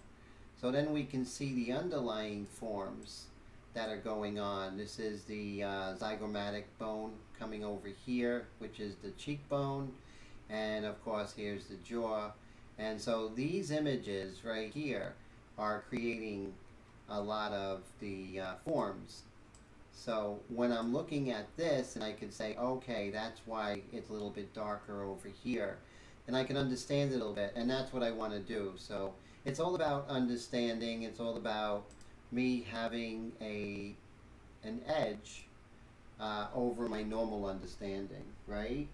So then we can see the underlying forms that are going on. This is the zygomatic bone coming over here, which is the cheekbone, and of course here's the jaw. And so these images right here are creating a lot of the forms So when I'm looking at this and I can say, okay, that's why it's a little bit darker over here, and I can understand it a little bit, and that's what I want to do. So it's all about understanding. It's all about me having an edge over my normal understanding, right?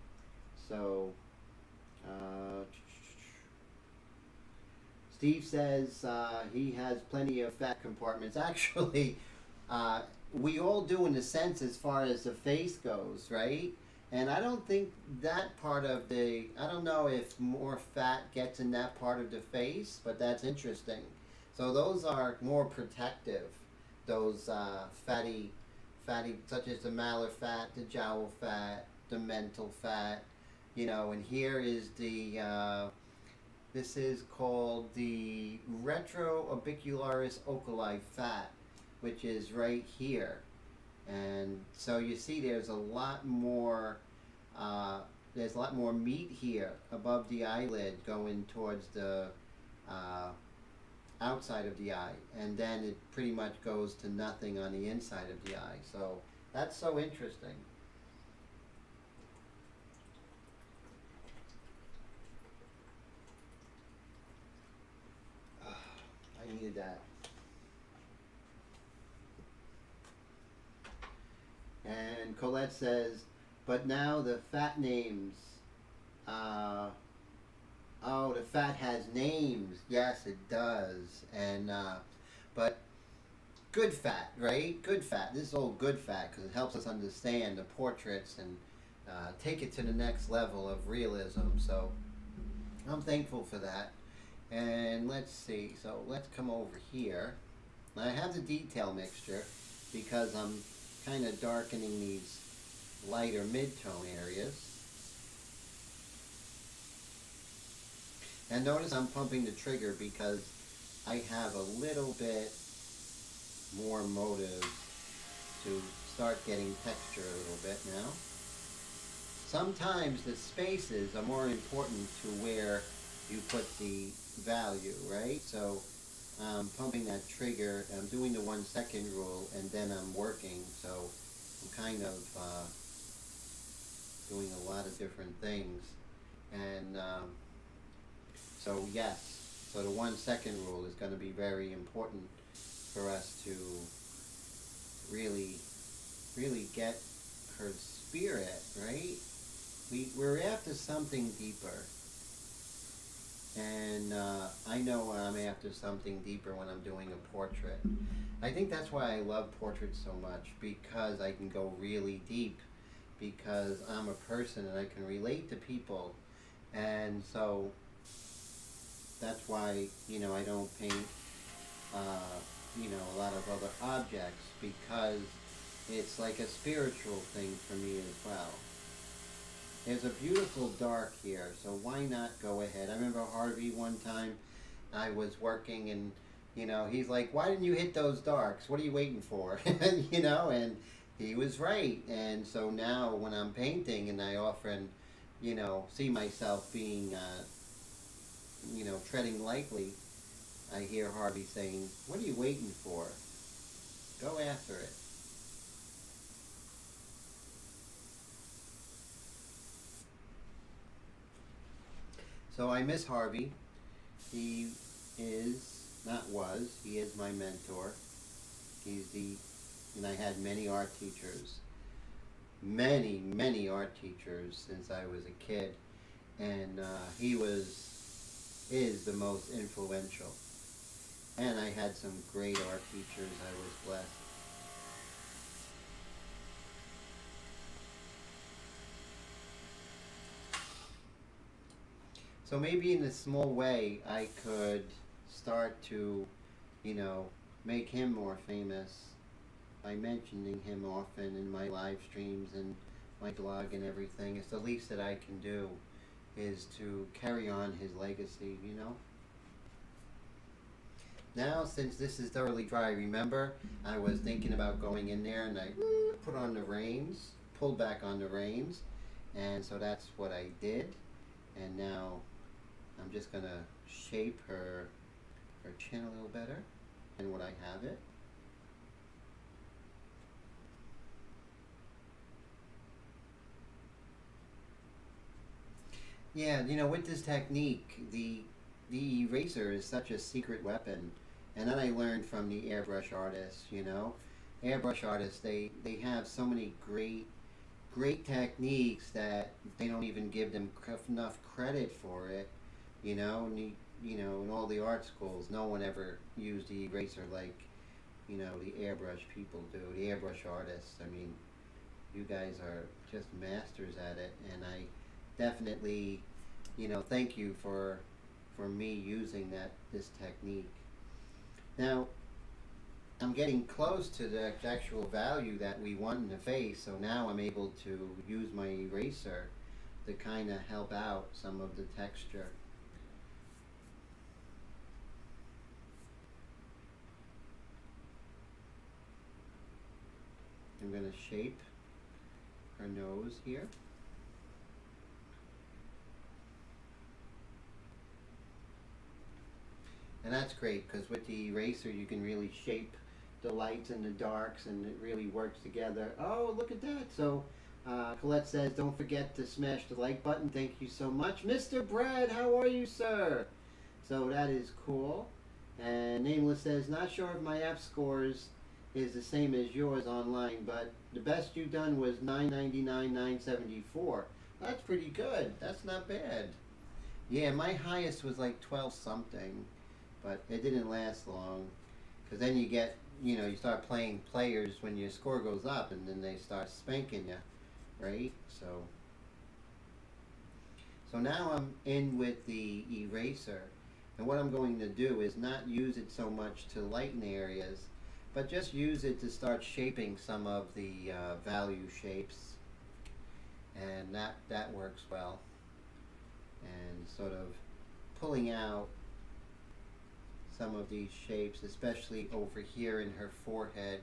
So Steve says he has plenty of fat compartments. Actually, we all do in a sense as far as the face goes, right? And I don't think that part of I don't know if more fat gets in that part of the face, but that's interesting. So those are more protective, those fatty, such as the malar fat, the jowl fat, the mental fat, and here is this is called the Orbicularis Oculi fat, which is right here. And so you see there's a lot more meat here above the eyelid going towards the outside of the eye, and then it pretty much goes to nothing on the inside of the eye. So that's so interesting. I needed that. And Colette says, but now the fat names. Oh, the fat has names. Yes, it does. And but good fat, right? Good fat. This is all good fat because it helps us understand the portraits and take it to the next level of realism. So I'm thankful for that. And let's see. So let's come over here. Now I have the detail mixture because I'm kind of darkening these lighter mid-tone areas. And notice I'm pumping the trigger because I have a little bit more motive to start getting texture a little bit now. Sometimes the spaces are more important to where you put the value, right? So I'm pumping that trigger, I'm doing the 1 second rule, and then I'm working. So I'm kind of doing a lot of different things. And so yes, so the 1 second rule is going to be very important for us to really get her spirit, right? We're after something deeper. And I know I'm after something deeper when I'm doing a portrait. I think that's why I love portraits so much, because I can go really deep, because I'm a person and I can relate to people. And so that's why, I don't paint, a lot of other objects, because it's like a spiritual thing for me as well. There's a beautiful dark here, so why not go ahead? I remember Harvey one time, I was working and, he's like, why didn't you hit those darks? What are you waiting for? And he was right. And so now when I'm painting and I often, see myself being, treading lightly, I hear Harvey saying, what are you waiting for? Go after it. So I miss Harvey. He is my mentor. And I had many art teachers, many art teachers since I was a kid. And he is the most influential. And I had some great art teachers. I was blessed. So maybe in a small way I could start to, make him more famous by mentioning him often in my live streams and my blog and everything. It's the least that I can do is to carry on his legacy, Now, since this is thoroughly dry, remember, I was thinking about going in there and I put on the reins, pulled back on the reins, and so that's what I did. And now I'm just going to shape her chin a little better than what I have it. Yeah, you know, with this technique, the eraser is such a secret weapon. And then I learned from the airbrush artists, you know. Airbrush artists, they have so many great techniques that they don't even give them enough credit for it, you know. You know, in all the art schools, no one ever used the eraser like, you know, the airbrush people do, the airbrush artists. I mean, you guys are just masters at it, and I definitely, you know, thank you for me using this technique. Now, I'm getting close to the actual value that we want in the face, so now I'm able to use my eraser to kind of help out some of the texture. I'm going to shape her nose here. And that's great because with the eraser you can really shape the lights and the darks, and it really works together. Oh, look at that. So Colette says, don't forget to smash the like button. Thank you so much. Mr. Brad, how are you, sir? So that is cool. And Nameless says, not sure if my app scores is the same as yours online, but the best you done was 999, 974. That's pretty good. That's not bad. Yeah, my highest was like 12 something, but it didn't last long. Because then you get, you know, you start playing players when your score goes up, and then they start spanking you, right? So now I'm in with the eraser, and what I'm going to do is not use it so much to lighten areas, but just use it to start shaping some of the value shapes, and that works well. And sort of pulling out some of these shapes, especially over here in her forehead.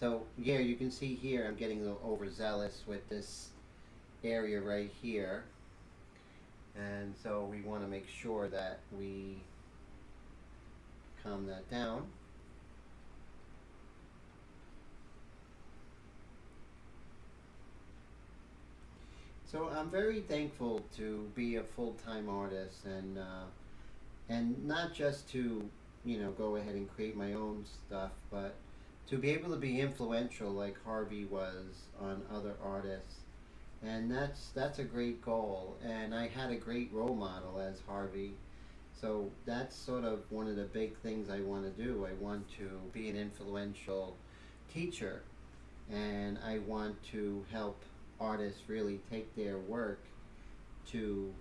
So yeah, you can see here I'm getting a little overzealous with this area right here, and so we want to make sure that we calm that down. So I'm very thankful to be a full-time artist, and not just to, you know, go ahead and create my own stuff, but to be able to be influential like Harvey was on other artists. And that's a great goal, and I had a great role model as Harvey. So that's sort of one of the big things I want to do. I want to be an influential teacher, and I want to help artists really take their work to,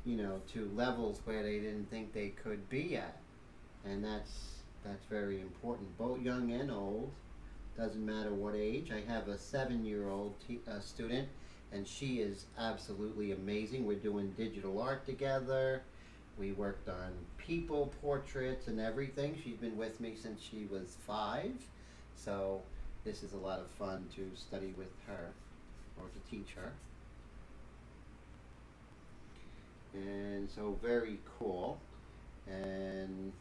you know, to levels where they didn't think they could be at. And that's very important, both young and old. Doesn't matter what age. I have a 7-year-old student, and she is absolutely amazing. We're doing digital art together. We worked on people portraits and everything. She's been with me since she was 5, so this is a lot of fun to study with her, or to teach her. And so very cool. And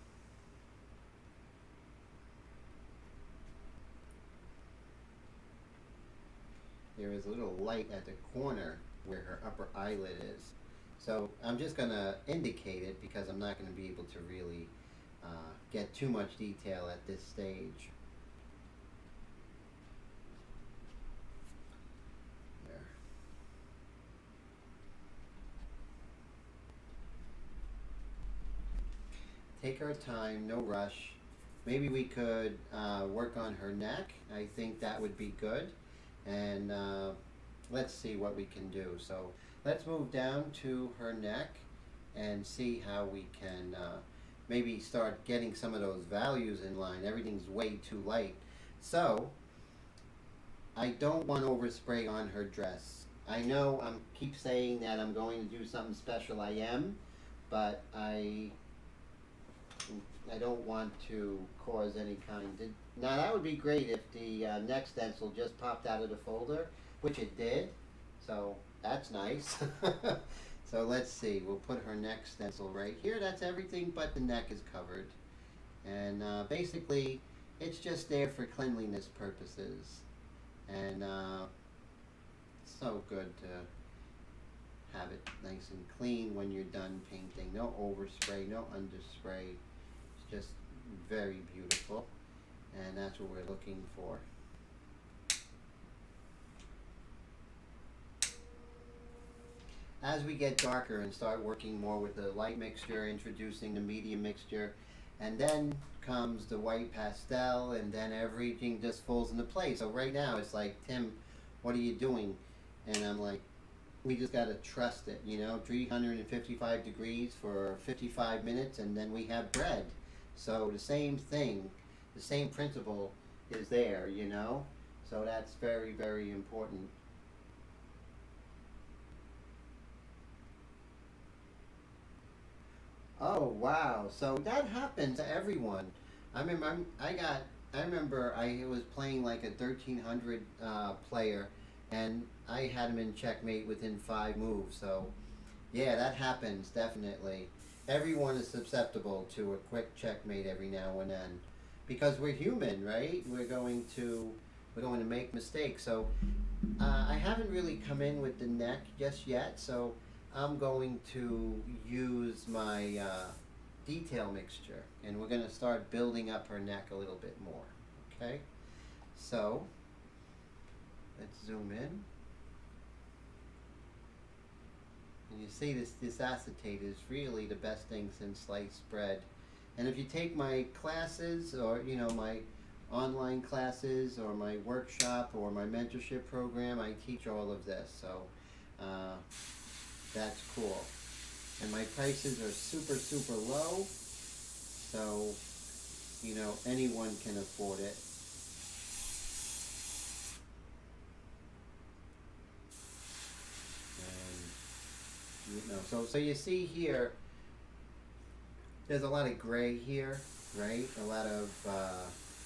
there is a little light at the corner where her upper eyelid is. So I'm just going to indicate it because I'm not going to be able to really get too much detail at this stage. There. Take our time, no rush. Maybe we could work on her neck. I think that would be good. And let's see what we can do. So let's move down to her neck and see how we can maybe start getting some of those values in line. Everything's way too light. So I don't want to overspray on her dress. I know I keep saying that I'm going to do something special. I am, but I don't want to cause any kind of... Now that would be great if the neck stencil just popped out of the folder, which it did, so that's nice. So let's see, we'll put her neck stencil right here. That's everything but the neck is covered. And basically, it's just there for cleanliness purposes. And so good to have it nice and clean when you're done painting. No overspray, no underspray. It's just very beautiful, and that's what we're looking for. As we get darker and start working more with the light mixture, introducing the medium mixture, and then comes the white pastel, and then everything just falls into place. So right now it's like, Tim, what are you doing? And I'm like, we just got to trust it, you know, 355 degrees for 55 minutes, and then we have bread. So the same thing, the same principle is there, you know. So that's very, very important. Oh wow! So that happened to everyone. I remember I was playing like a 1300 player, and I had him in checkmate within 5 moves. So yeah, that happens definitely. Everyone is susceptible to a quick checkmate every now and then, because we're human, right? We're going to make mistakes. So I haven't really come in with the neck just yet. So I'm going to use my detail mixture, and we're going to start building up her neck a little bit more. Okay, so let's zoom in, and you see this acetate is really the best thing since sliced bread. And if you take my classes, or you know, my online classes, or my workshop, or my mentorship program, I teach all of this. So that's cool. And my prices are super, super low, so, you know, anyone can afford it. And, you know, so you see here, there's a lot of gray here, right? A lot of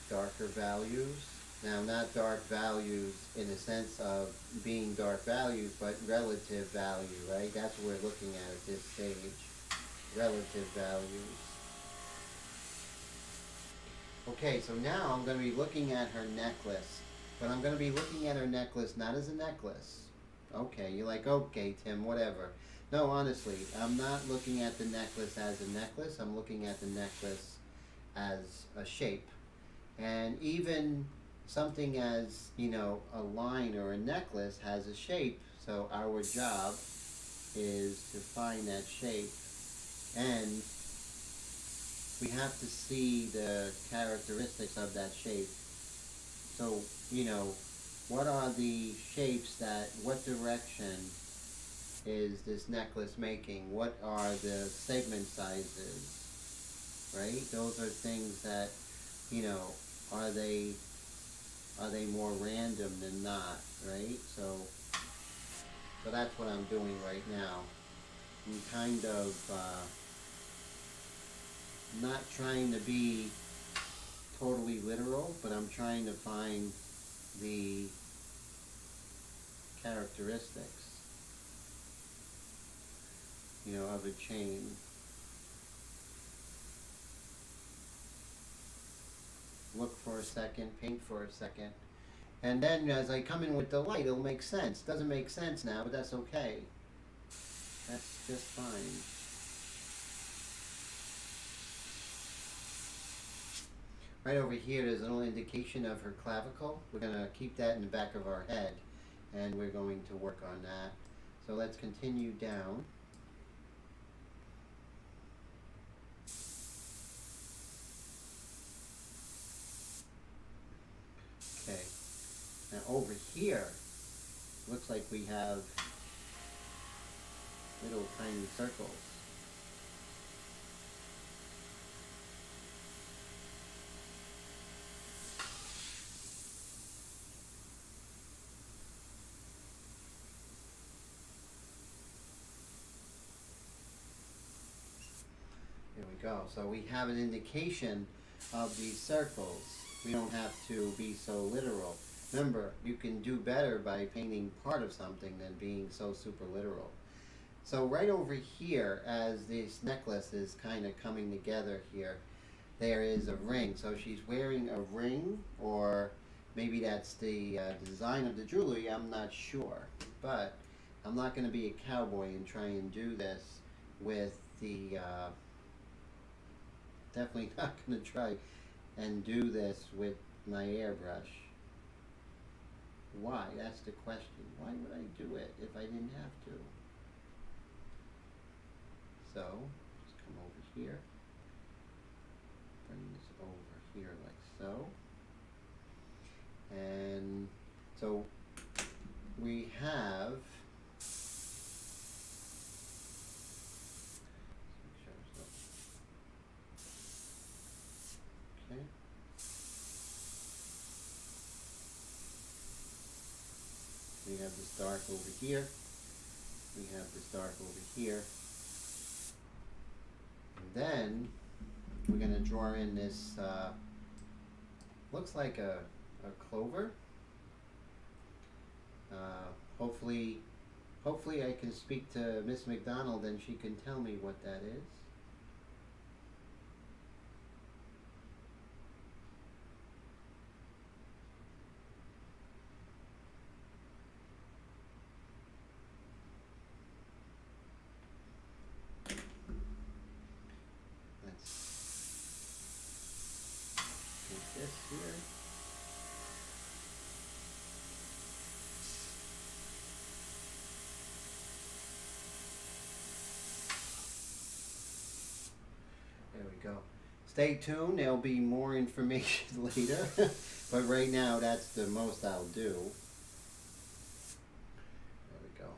darker values. Now, not dark values in the sense of being dark values, but relative value, right? That's what we're looking at this stage. Relative values. Okay, so now I'm going to be looking at her necklace. But I'm going to be looking at her necklace not as a necklace. Okay, you're like, okay, Tim, whatever. No, honestly, I'm not looking at the necklace as a necklace. I'm looking at the necklace as a shape. And even something as, you know, a line or a necklace has a shape, so our job is to find that shape, and we have to see the characteristics of that shape. So, you know, what are the shapes what direction is this necklace making? What are the segment sizes, right? Those are things that, you know, are they more random than not, right? So that's what I'm doing right now. I'm kind of not trying to be totally literal, but I'm trying to find the characteristics, you know, of a chain. Look for a second, paint for a second, and then as I come in with the light, it'll make sense. Doesn't make sense now, but that's okay. That's just fine. Right over here, there's a little indication of her clavicle. We're going to keep that in the back of our head, and we're going to work on that. So let's continue down. Okay, now over here, looks like we have little tiny circles. There we go. So we have an indication of these circles. We don't have to be so literal. Remember, you can do better by painting part of something than being so super literal. So right over here, as this necklace is kind of coming together here, there is a ring. So she's wearing a ring, or maybe that's the design of the jewelry, I'm not sure. But I'm not going to be a cowboy and try and do this with the, definitely not going to try and do this with my airbrush. Why? That's the question. Why would I do it if I didn't have to? So, just come over here. Bring this over here like so. And so we have, okay. We have this dark over here. We have this dark over here. And then we're going to draw in this, looks like a clover. Hopefully I can speak to Miss Macdonald and she can tell me what that is. Let's take this here. There we go. Stay tuned, there'll be more information later, but right now that's the most I'll do. There we go.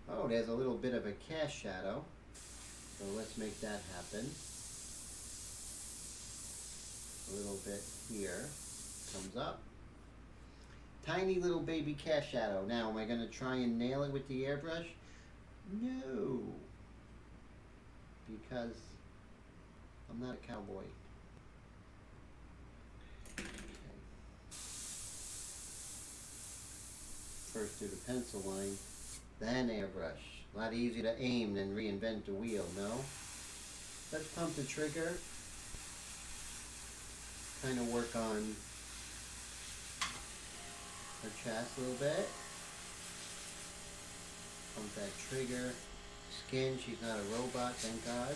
Oh, there's a little bit of a cast shadow, so let's make that happen. A little bit here comes up. Tiny little baby cast shadow. Now, am I going to try and nail it with the airbrush? No. Because I'm not a cowboy. Okay. First do the pencil line, then airbrush. A lot easier to aim than reinvent the wheel, no? Let's pump the trigger. Kind of work on her chest a little bit. Pump that trigger. Skin, she's not a robot, thank God.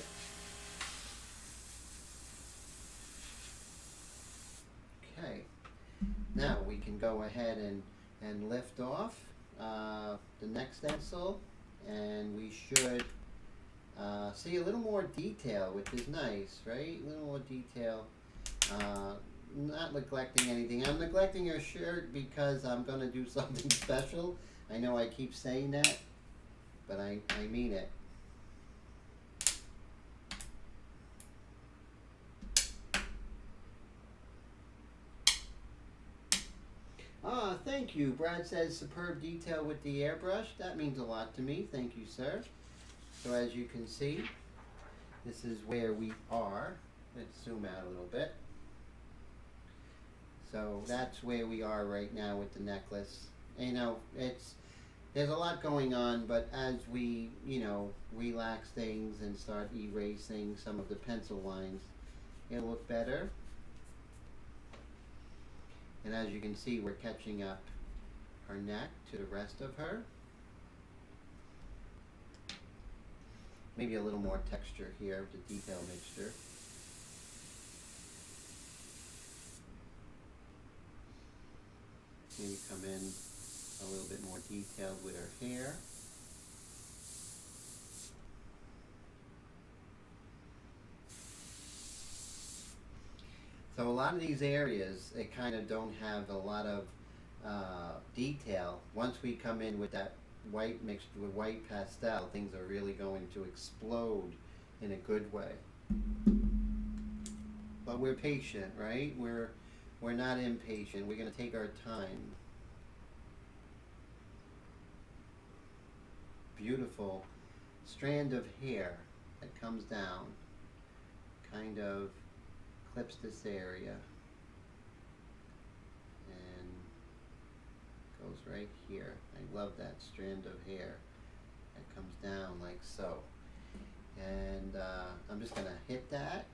Okay. Now we can go ahead and lift off the next stencil, and we should see a little more detail, which is nice, right? A little more detail. Not neglecting anything. I'm neglecting her shirt because I'm going to do something special. I know I keep saying that, but I mean it. Ah, thank you. Brad says superb detail with the airbrush. That means a lot to me. Thank you, sir. So as you can see, this is where we are. Let's zoom out a little bit. So that's where we are right now with the necklace. You know, there's a lot going on, but as we, you know, relax things and start erasing some of the pencil lines, it'll look better. And as you can see, we're catching up her neck to the rest of her. Maybe a little more texture here with the detail mixture. Maybe come in a little bit more detailed with her hair. So a lot of these areas, they kind of don't have a lot of detail. Once we come in with that white mixed with white pastel, things are really going to explode in a good way. But we're patient, right? We're not impatient. We're going to take our time. Beautiful strand of hair that comes down, kind of clips this area and goes right here. I love that strand of hair that comes down like so. And I'm just going to hit that.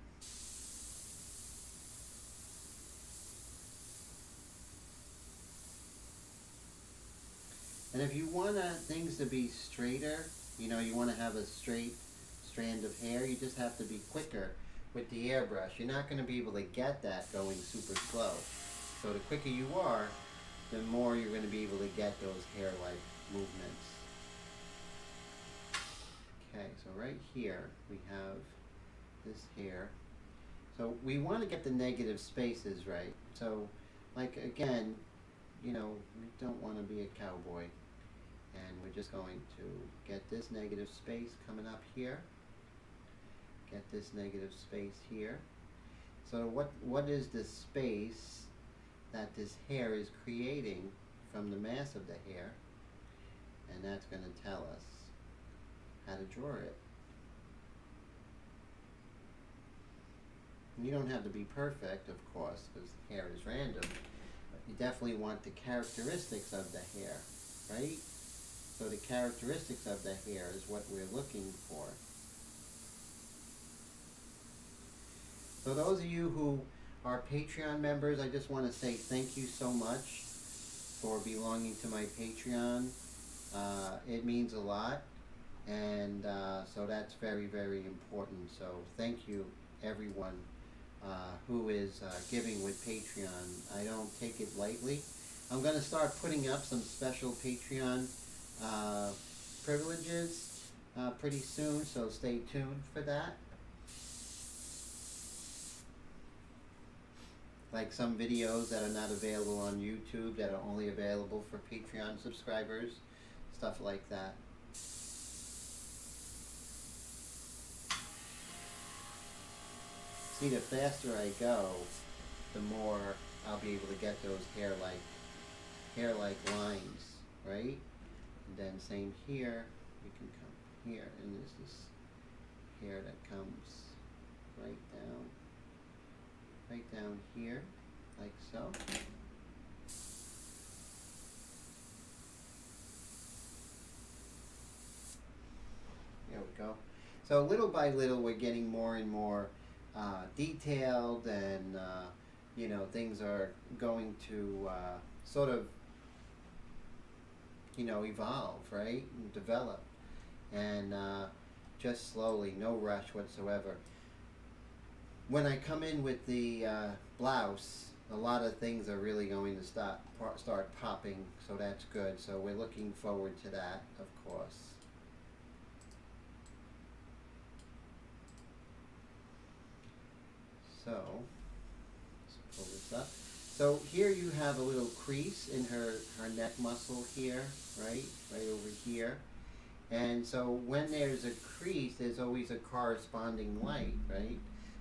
And if you want things to be straighter, you know, you want to have a straight strand of hair, you just have to be quicker with the airbrush. You're not going to be able to get that going super slow. So the quicker you are, the more you're going to be able to get those hair-like movements. Okay, so right here we have this hair. So we want to get the negative spaces right. So, like again, you know, we don't want to be a cowboy. And we're just going to get this negative space coming up here. Get this negative space here. So what is the space that this hair is creating from the mass of the hair? And that's going to tell us how to draw it. You don't have to be perfect, of course, because the hair is random. But you definitely want the characteristics of the hair, right? So the characteristics of the hair is what we're looking for. So those of you who are Patreon members, I just want to say thank you so much for belonging to my Patreon. It means a lot, and so that's very, very important. So thank you, everyone who is giving with Patreon. I don't take it lightly. I'm going to start putting up some special Patreon privileges pretty soon, so stay tuned for that. Like some videos that are not available on YouTube that are only available for Patreon subscribers, stuff like that. See, the faster I go, the more I'll be able to get those hair-like lines, right? And then same here, we can come here, and there's this hair that comes right down here, like so. There we go. So little by little, we're getting more and more detailed, and you know, things are going to sort of, you know, evolve, right, and develop, and just slowly, no rush whatsoever. When I come in with the blouse, a lot of things are really going to start popping, so that's good. So we're looking forward to that, of course. So, let's pull this up. So here you have a little crease in her neck muscle here, right over here. And so when there's a crease, there's always a corresponding light, right?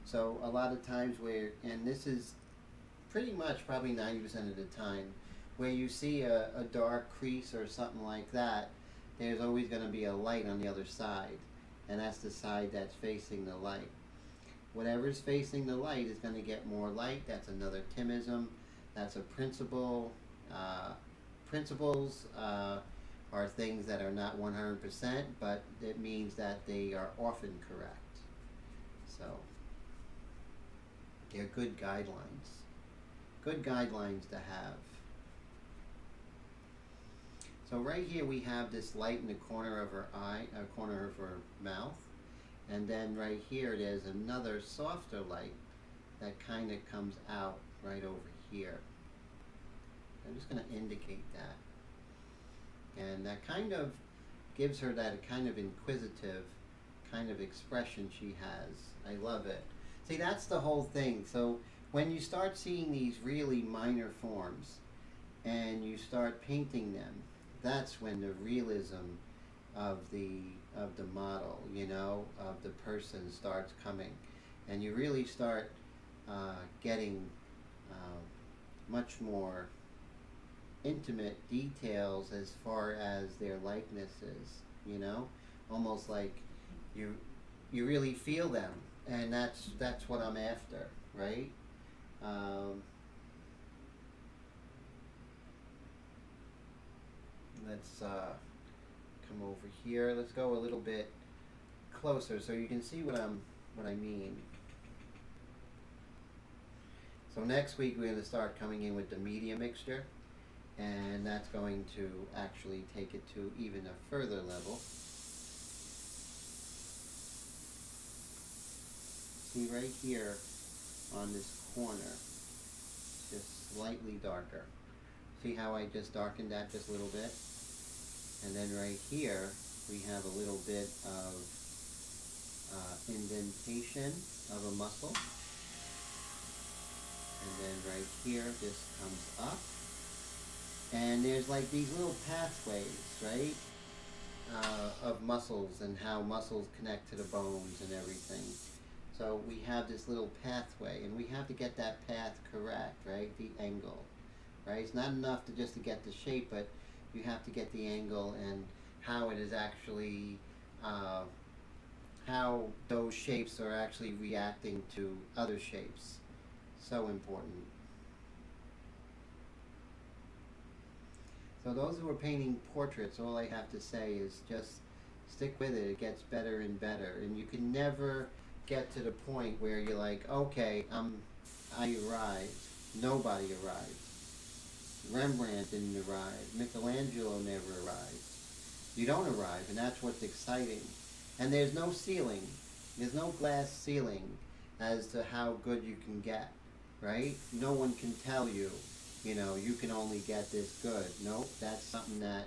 So a lot of times and this is pretty much probably 90% of the time, where you see a dark crease or something like that, there's always going to be a light on the other side. And that's the side that's facing the light. Whatever's facing the light is going to get more light. That's another Timism. That's a principle. Principles are things that are not 100%, but it means that they are often correct. So they're good guidelines. Good guidelines to have. So right here we have this light in the corner of her eye, corner of her mouth. And then right here there's another softer light that kind of comes out right over here. I'm just going to indicate that. And that kind of gives her that kind of inquisitive kind of expression she has. I love it. See, that's the whole thing. So when you start seeing these really minor forms and you start painting them, that's when the realism of the model, you know, of the person starts coming, and you really start getting much more intimate details as far as their likenesses, you know, almost like you really feel them, and that's what I'm after, right? Let's come over here. Let's go a little bit closer so you can see what I mean. So next week we're going to start coming in with the media mixture, And that's going to actually take it to even a further level. See right here on this corner, just slightly darker. See how I just darkened that just a little bit? And then right here, we have a little bit of indentation of a muscle. And then right here, this comes up. And there's like these little pathways, right, of muscles and how muscles connect to the bones and everything. So we have this little pathway, and we have to get that path correct, right, the angle, right? It's not enough to just to get the shape, but you have to get the angle and how it is actually, how those shapes are actually reacting to other shapes. So important. So those who are painting portraits, all I have to say is just stick with it. It gets better and better. And you can never get to the point where you're like, okay, I arrived. Nobody arrived. Rembrandt didn't arrive. Michelangelo never arrived. You don't arrive, and that's what's exciting. And there's no ceiling. There's no glass ceiling as to how good you can get, right? No one can tell you, you know, you can only get this good. Nope, that's something that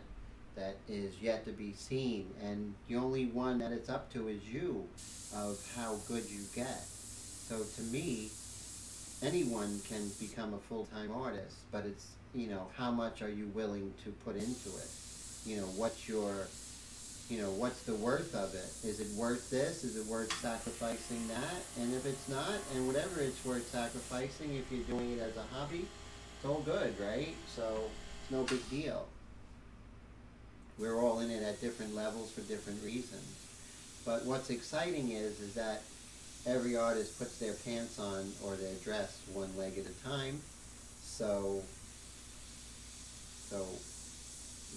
is yet to be seen. And the only one that it's up to is you, of how good you get. So to me, anyone can become a full-time artist, but it's, you know, how much are you willing to put into it? You know, what's your, you know, what's the worth of it? Is it worth this? Is it worth sacrificing that? And if it's not, and whatever it's worth sacrificing, if you're doing it as a hobby, it's all good, right? So it's no big deal. We're all in it at different levels for different reasons. But what's exciting is that every artist puts their pants on or their dress one leg at a time. So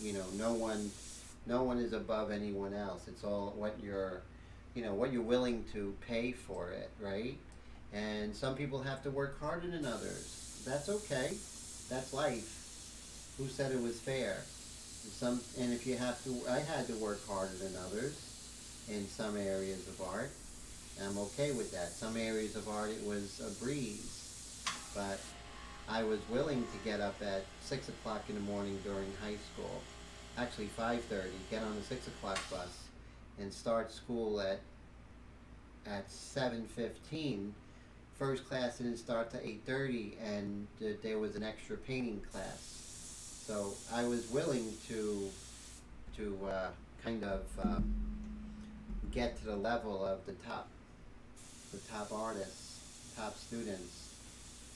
you know, no one is above anyone else. It's all what you're, you know, what you're willing to pay for it, right? And some people have to work harder than others. That's okay. That's life. Who said it was fair? And if you have to, I had to work harder than others in some areas of art. I'm okay with that. Some areas of art it was a breeze, but I was willing to get up at 6 o'clock in the morning during high school, actually 5:30, get on the 6 o'clock bus and start school at 7:15. First class didn't start to 8:30, and there was an extra painting class. So I was willing to kind of get to the level of the top artists, top students.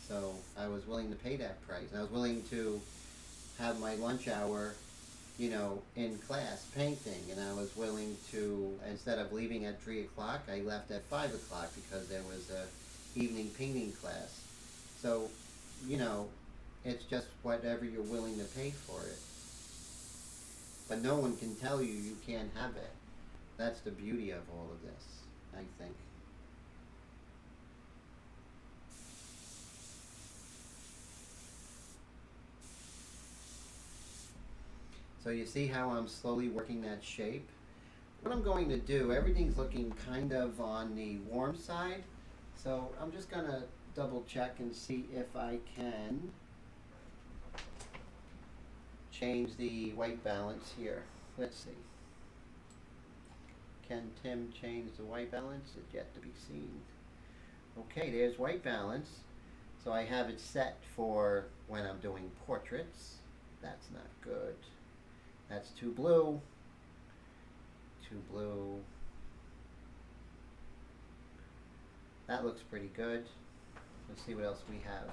So I was willing to pay that price. And I was willing to have my lunch hour, you know, in class painting. And I was willing to, instead of leaving at 3 o'clock, I left at 5 o'clock because there was a evening painting class. So, you know, it's just whatever you're willing to pay for it. But no one can tell you you can't have it. That's the beauty of all of this, I think. So you see how I'm slowly working that shape? What I'm going to do, everything's looking kind of on the warm side. So I'm just going to double check and see if I can change the white balance here. Let's see. Can Tim change the white balance? It's yet to be seen. Okay, there's white balance. So I have it set for when I'm doing portraits. That's not good. That's too blue. Too blue. That looks pretty good. Let's see what else we have.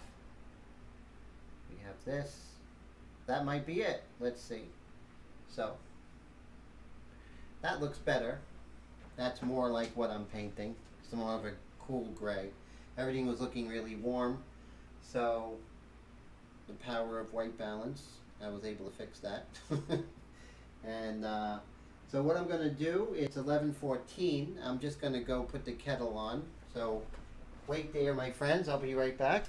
We have this. That might be it. Let's see. So, that looks better. That's more like what I'm painting. It's more of a cool gray. Everything was looking really warm. So, the power of white balance, I was able to fix that. And so what I'm going to do, it's 11:14. I'm just going to go put the kettle on. So wait there, my friends. I'll be right back.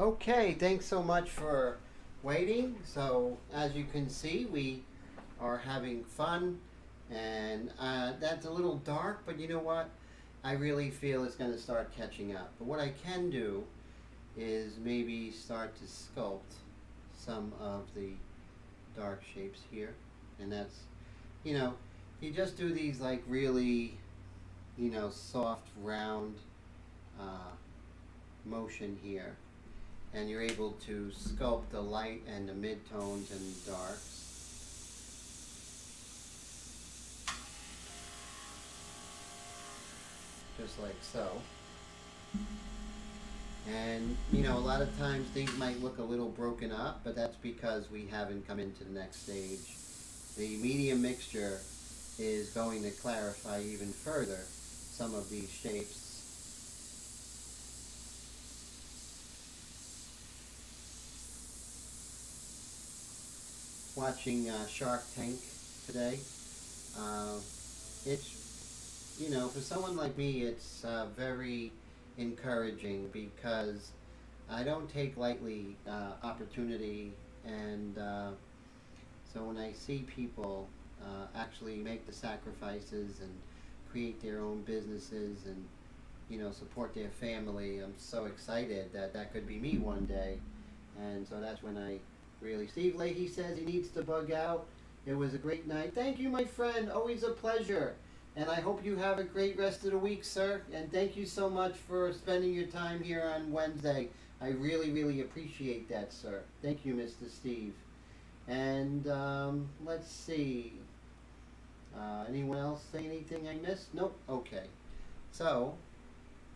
Okay, thanks so much for waiting. So as you can see, we are having fun, and that's a little dark, but you know what? I really feel it's going to start catching up. But what I can do is maybe start to sculpt some of the dark shapes here. And that's, you know, you just do these like really, you know, soft, round motion here. And you're able to sculpt the light and the midtones and the darks. Just like so. And you know, a lot of times things might look a little broken up, but that's because we haven't come into the next stage. The medium mixture is going to clarify even further some of these shapes. Watching Shark Tank today, it's, you know, for someone like me, it's very encouraging because I don't take lightly opportunity, and so when I see people actually make the sacrifices and create their own businesses and, you know, support their family, I'm so excited that that could be me one day. And so that's when I really, Steve Leahy says he needs to bug out. It was a great night. Thank you, my friend. Always a pleasure. And I hope you have a great rest of the week, sir. And thank you so much for spending your time here on Wednesday. I really, really appreciate that, sir. Thank you, Mr. Steve. And let's see. Anyone else say anything I missed? Nope. Okay. So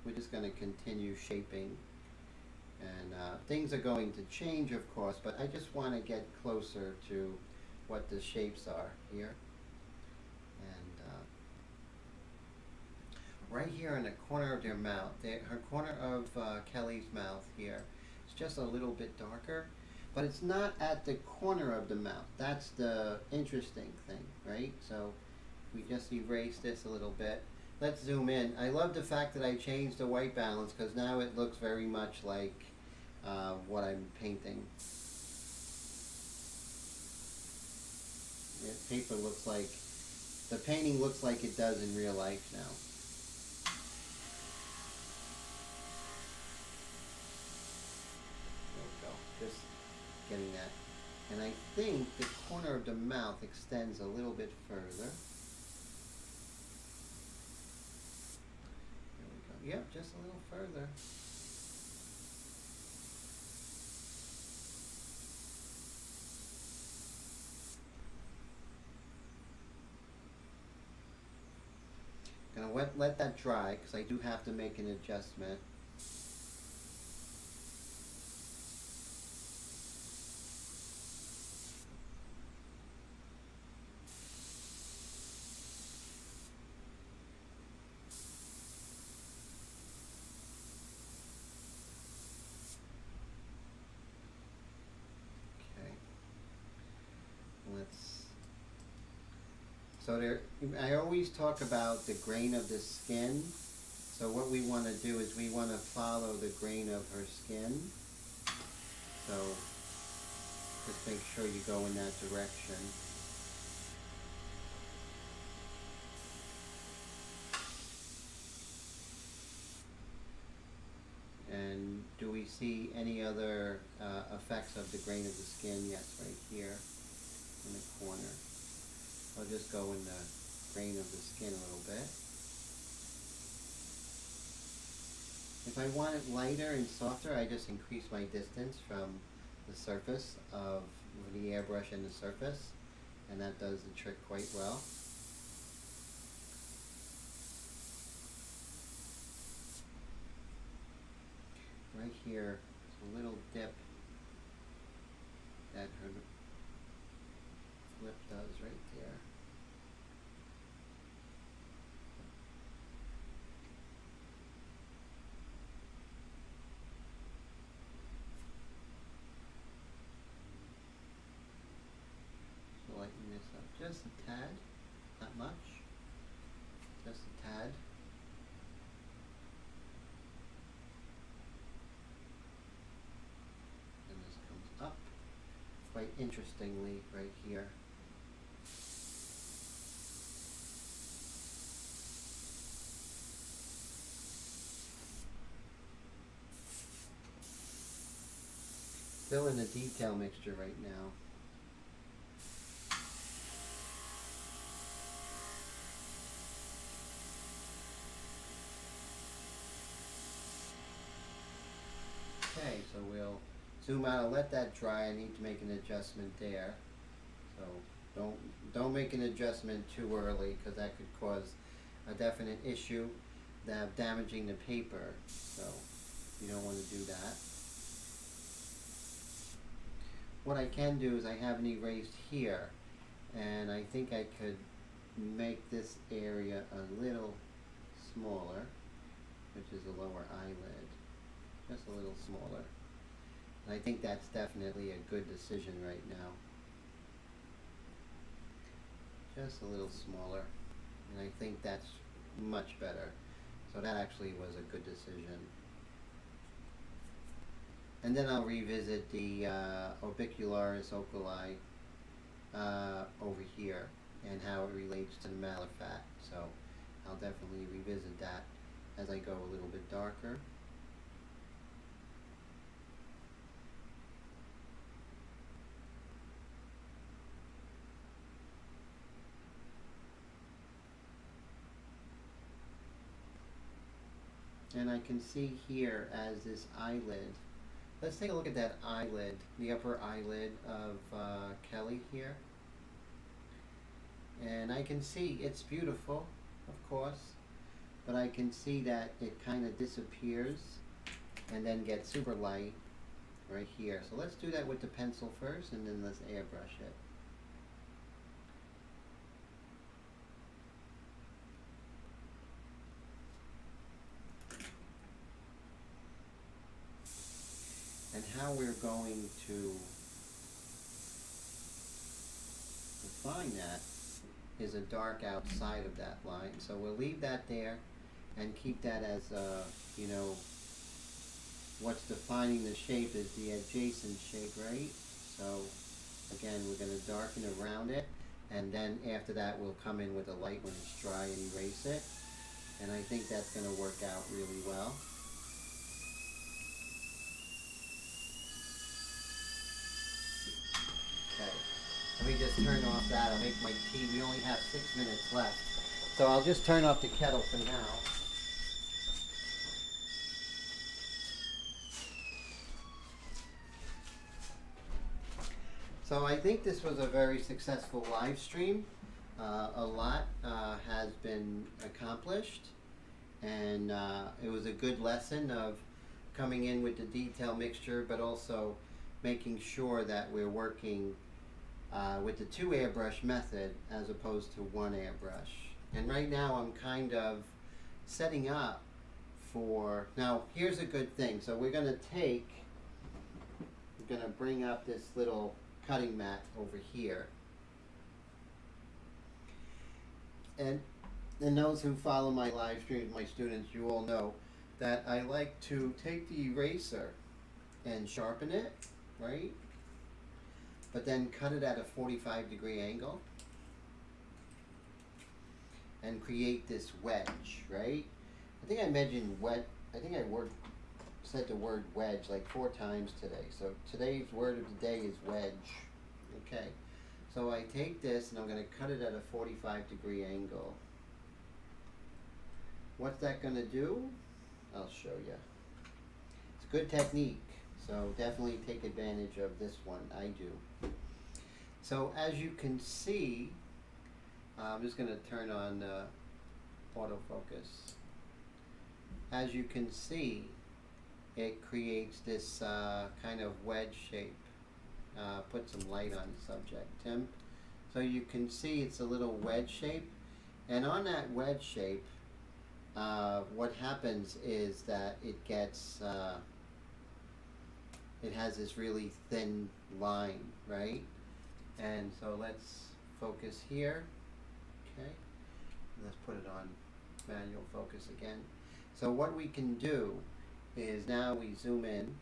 we're just going to continue shaping. And things are going to change, of course, but I just want to get closer to what the shapes are here. And right here in the corner of their mouth, her corner of Kelly's mouth here, it's just a little bit darker, but it's not at the corner of the mouth. That's the interesting thing, right? So we just erase this a little bit. Let's zoom in. I love the fact that I changed the white balance because now it looks very much like what I'm painting. The paper looks like, the painting looks like it does in real life now. There we go, just getting that. And I think the corner of the mouth extends a little bit further. Yep, just a little further. Gonna let that dry because I do have to make an adjustment. So there, I always talk about the grain of the skin. So what we want to do is we want to follow the grain of her skin. So just make sure you go in that direction. And do we see any other effects of the grain of the skin? Yes, right here in the corner. I'll just go in the grain of the skin a little bit. If I want it lighter and softer, I just increase my distance from the surface of the airbrush and the surface, and that does the trick quite well. Right here, there's a little dip that her lip does right there. So lighten this up just a tad, not much, just a tad. quite interestingly right here. Still in the detail mixture right now. Okay, so we'll zoom out and let that dry. I need to make an adjustment there. So don't make an adjustment too early, because that could cause a definite issue of damaging the paper. So you don't want to do that. What I can do is I have an erased here, and I think I could make this area a little smaller, which is a lower eyelid, just a little smaller. And I think that's definitely a good decision right now. Just a little smaller, and I think that's much better. So that actually was a good decision. And then I'll revisit the Orbicularis Oculi over here and how it relates to the malafat. So I'll definitely revisit that as I go a little bit darker. And I can see here as this eyelid. Let's take a look at that eyelid, the upper eyelid of Kelly here. And I can see it's beautiful, of course, but I can see that it kind of disappears and then gets super light right here. So let's do that with the pencil first, and then let's airbrush it. And how we're going to define that is a dark outside of that line. So we'll leave that there and keep that as, you know, what's defining the shape is the adjacent shape, right? So again, we're going to darken around it, and then after that we'll come in with a light when it's dry and erase it. And I think that's going to work out really well. Let me just turn off that. I'll make my tea. We only have 6 minutes left. So I'll just turn off the kettle for now. So I think this was a very successful live stream. A lot has been accomplished, and it was a good lesson of coming in with the detail mixture, but also making sure that we're working with the 2 airbrush method as opposed to 1 airbrush. And right now I'm kind of setting up for, now here's a good thing. So we're going to bring up this little cutting mat over here. And those who follow my live streams, my students, you all know that I like to take the eraser and sharpen it, right? But then cut it at a 45-degree angle and create this wedge, right? I think I mentioned said the word wedge like 4 times today. So today's word of the day is wedge. Okay. So I take this and I'm going to cut it at a 45-degree angle. What's that going to do? I'll show you. It's a good technique. So definitely take advantage of this one. I do. So as you can see, I'm just going to turn on autofocus. As you can see, it creates this kind of wedge shape. Put some light on the subject, Tim. So you can see it's a little wedge shape. And on that wedge shape, what happens is that it gets it has this really thin line, right? And so let's focus here. Okay, let's put it on manual focus again. So what we can do is now we zoom in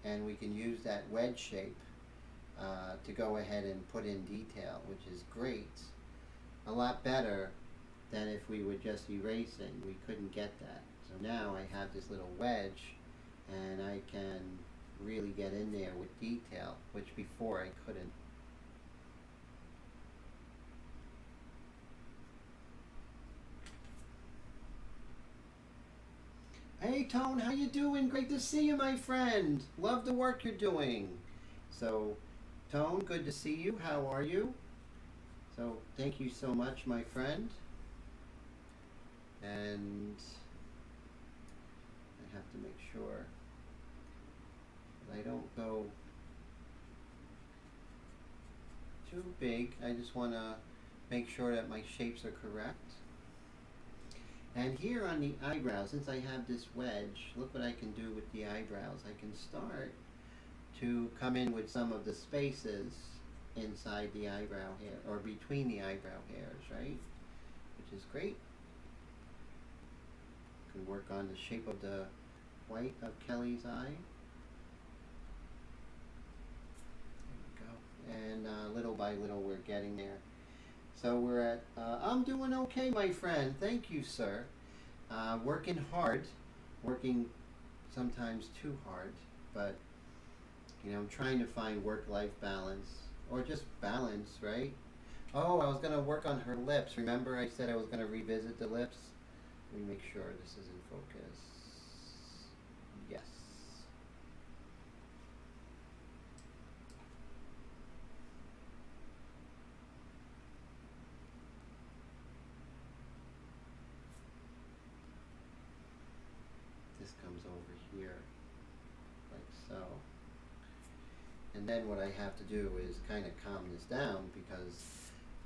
and we can use that wedge shape to go ahead and put in detail, which is great. A lot better than if we were just erasing. We couldn't get that. So now I have this little wedge, and I can really get in there with detail, which before I couldn't. Hey Tone, how you doing? Great to see you, my friend. Love the work you're doing. So, Tone, good to see you. How are you? So, thank you so much, my friend. And I have to make sure that I don't go too big. I just want to make sure that my shapes are correct. And here on the eyebrows, since I have this wedge, look what I can do with the eyebrows. I can start to come in with some of the spaces inside the eyebrow hair, or between the eyebrow hairs, right? Which is great. Can work on the shape of the white of Kelly's eye. There we go. And little by little we're getting there. So we're at, I'm doing okay, my friend. Thank you, sir. Working hard, working sometimes too hard, but, you know, I'm trying to find work-life balance, or just balance, right? Oh, I was going to work on her lips. Remember I said I was going to revisit the lips? Let me make sure this is in focus. Yes. This comes over here, like so. And then what I have to do is kind of calm this down because,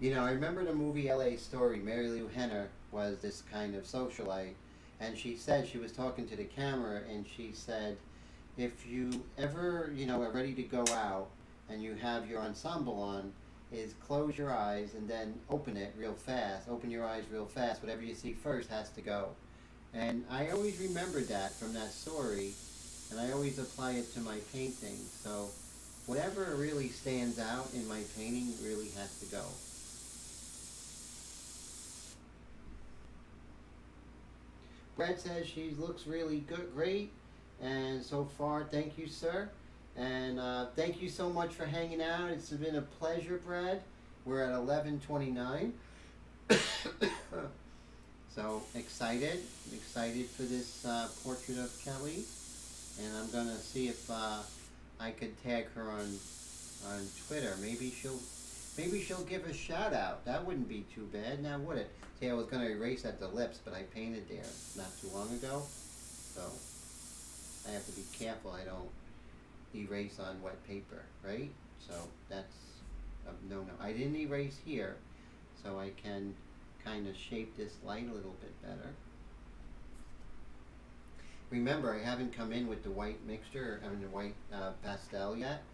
you know, I remember the movie LA Story. Mary Lou Henner was this kind of socialite, and she said, she was talking to the camera, and she said, if you ever, you know, are ready to go out and you have your ensemble on, is close your eyes and then open it real fast. Open your eyes real fast. Whatever you see first has to go. And I always remembered that from that story, and I always apply it to my painting. So whatever really stands out in my painting really has to go. Brett says she looks really good, great, and so far, thank you, sir. And thank you so much for hanging out. It's been a pleasure, Brad. We're at 11:29. So excited for this portrait of Kelly, and I'm gonna see if I could tag her on Twitter. Maybe she'll give a shout out. That wouldn't be too bad, now would it? See, I was gonna erase at the lips, but I painted there not too long ago, so I have to be careful I don't erase on wet paper, right? So that's a no. I didn't erase here, so I can kind of shape this light a little bit better. Remember, I haven't come in with the white mixture, I mean the white pastel yet,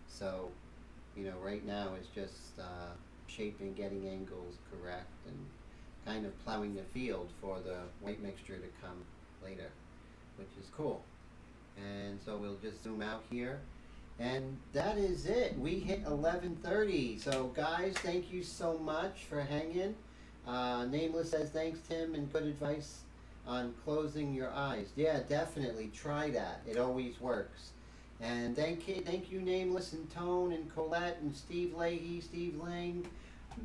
so, you know, right now it's just shaping, getting angles correct, and kind of plowing the field for the white mixture to come later, which is cool. And so we'll just zoom out here, and that is it. We hit 11:30. So guys, thank you so much for hanging. Nameless says thanks, Tim, and good advice on closing your eyes. Yeah, definitely try that. It always works. And thank you, Nameless, and Tone, and Colette, and Steve Leahy, Steve Lang,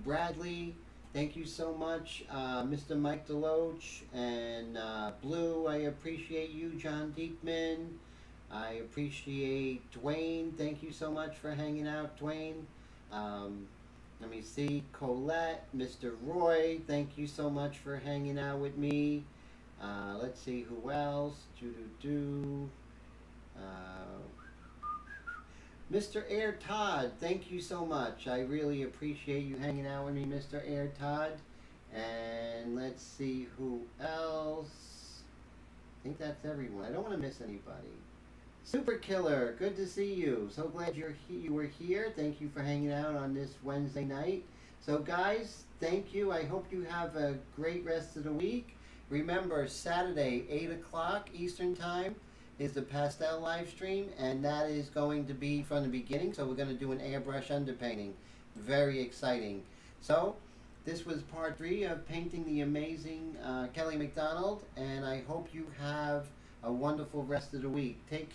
Bradley. Thank you so much, Mr. Mike DeLoach, and Blue. I appreciate you, John Diekman. I appreciate Dwayne. Thank you so much for hanging out, Dwayne. Let me see, Colette, Mr. Roy. Thank you so much for hanging out with me. Let's see who else. Mr. Air Todd, thank you so much. I really appreciate you hanging out with me, Mr. Air Todd. And let's see who else. I think that's everyone. I don't want to miss anybody. Super Killer, good to see you. So glad you were here. Thank you for hanging out on this Wednesday night. So guys, thank you. I hope you have a great rest of the week. Remember, Saturday, 8 o'clock Eastern Time, is the pastel live stream, and that is going to be from the beginning. So we're going to do an airbrush underpainting. Very exciting. So this was part 3 of painting the amazing Kelly Macdonald, and I hope you have a wonderful rest of the week. Take care.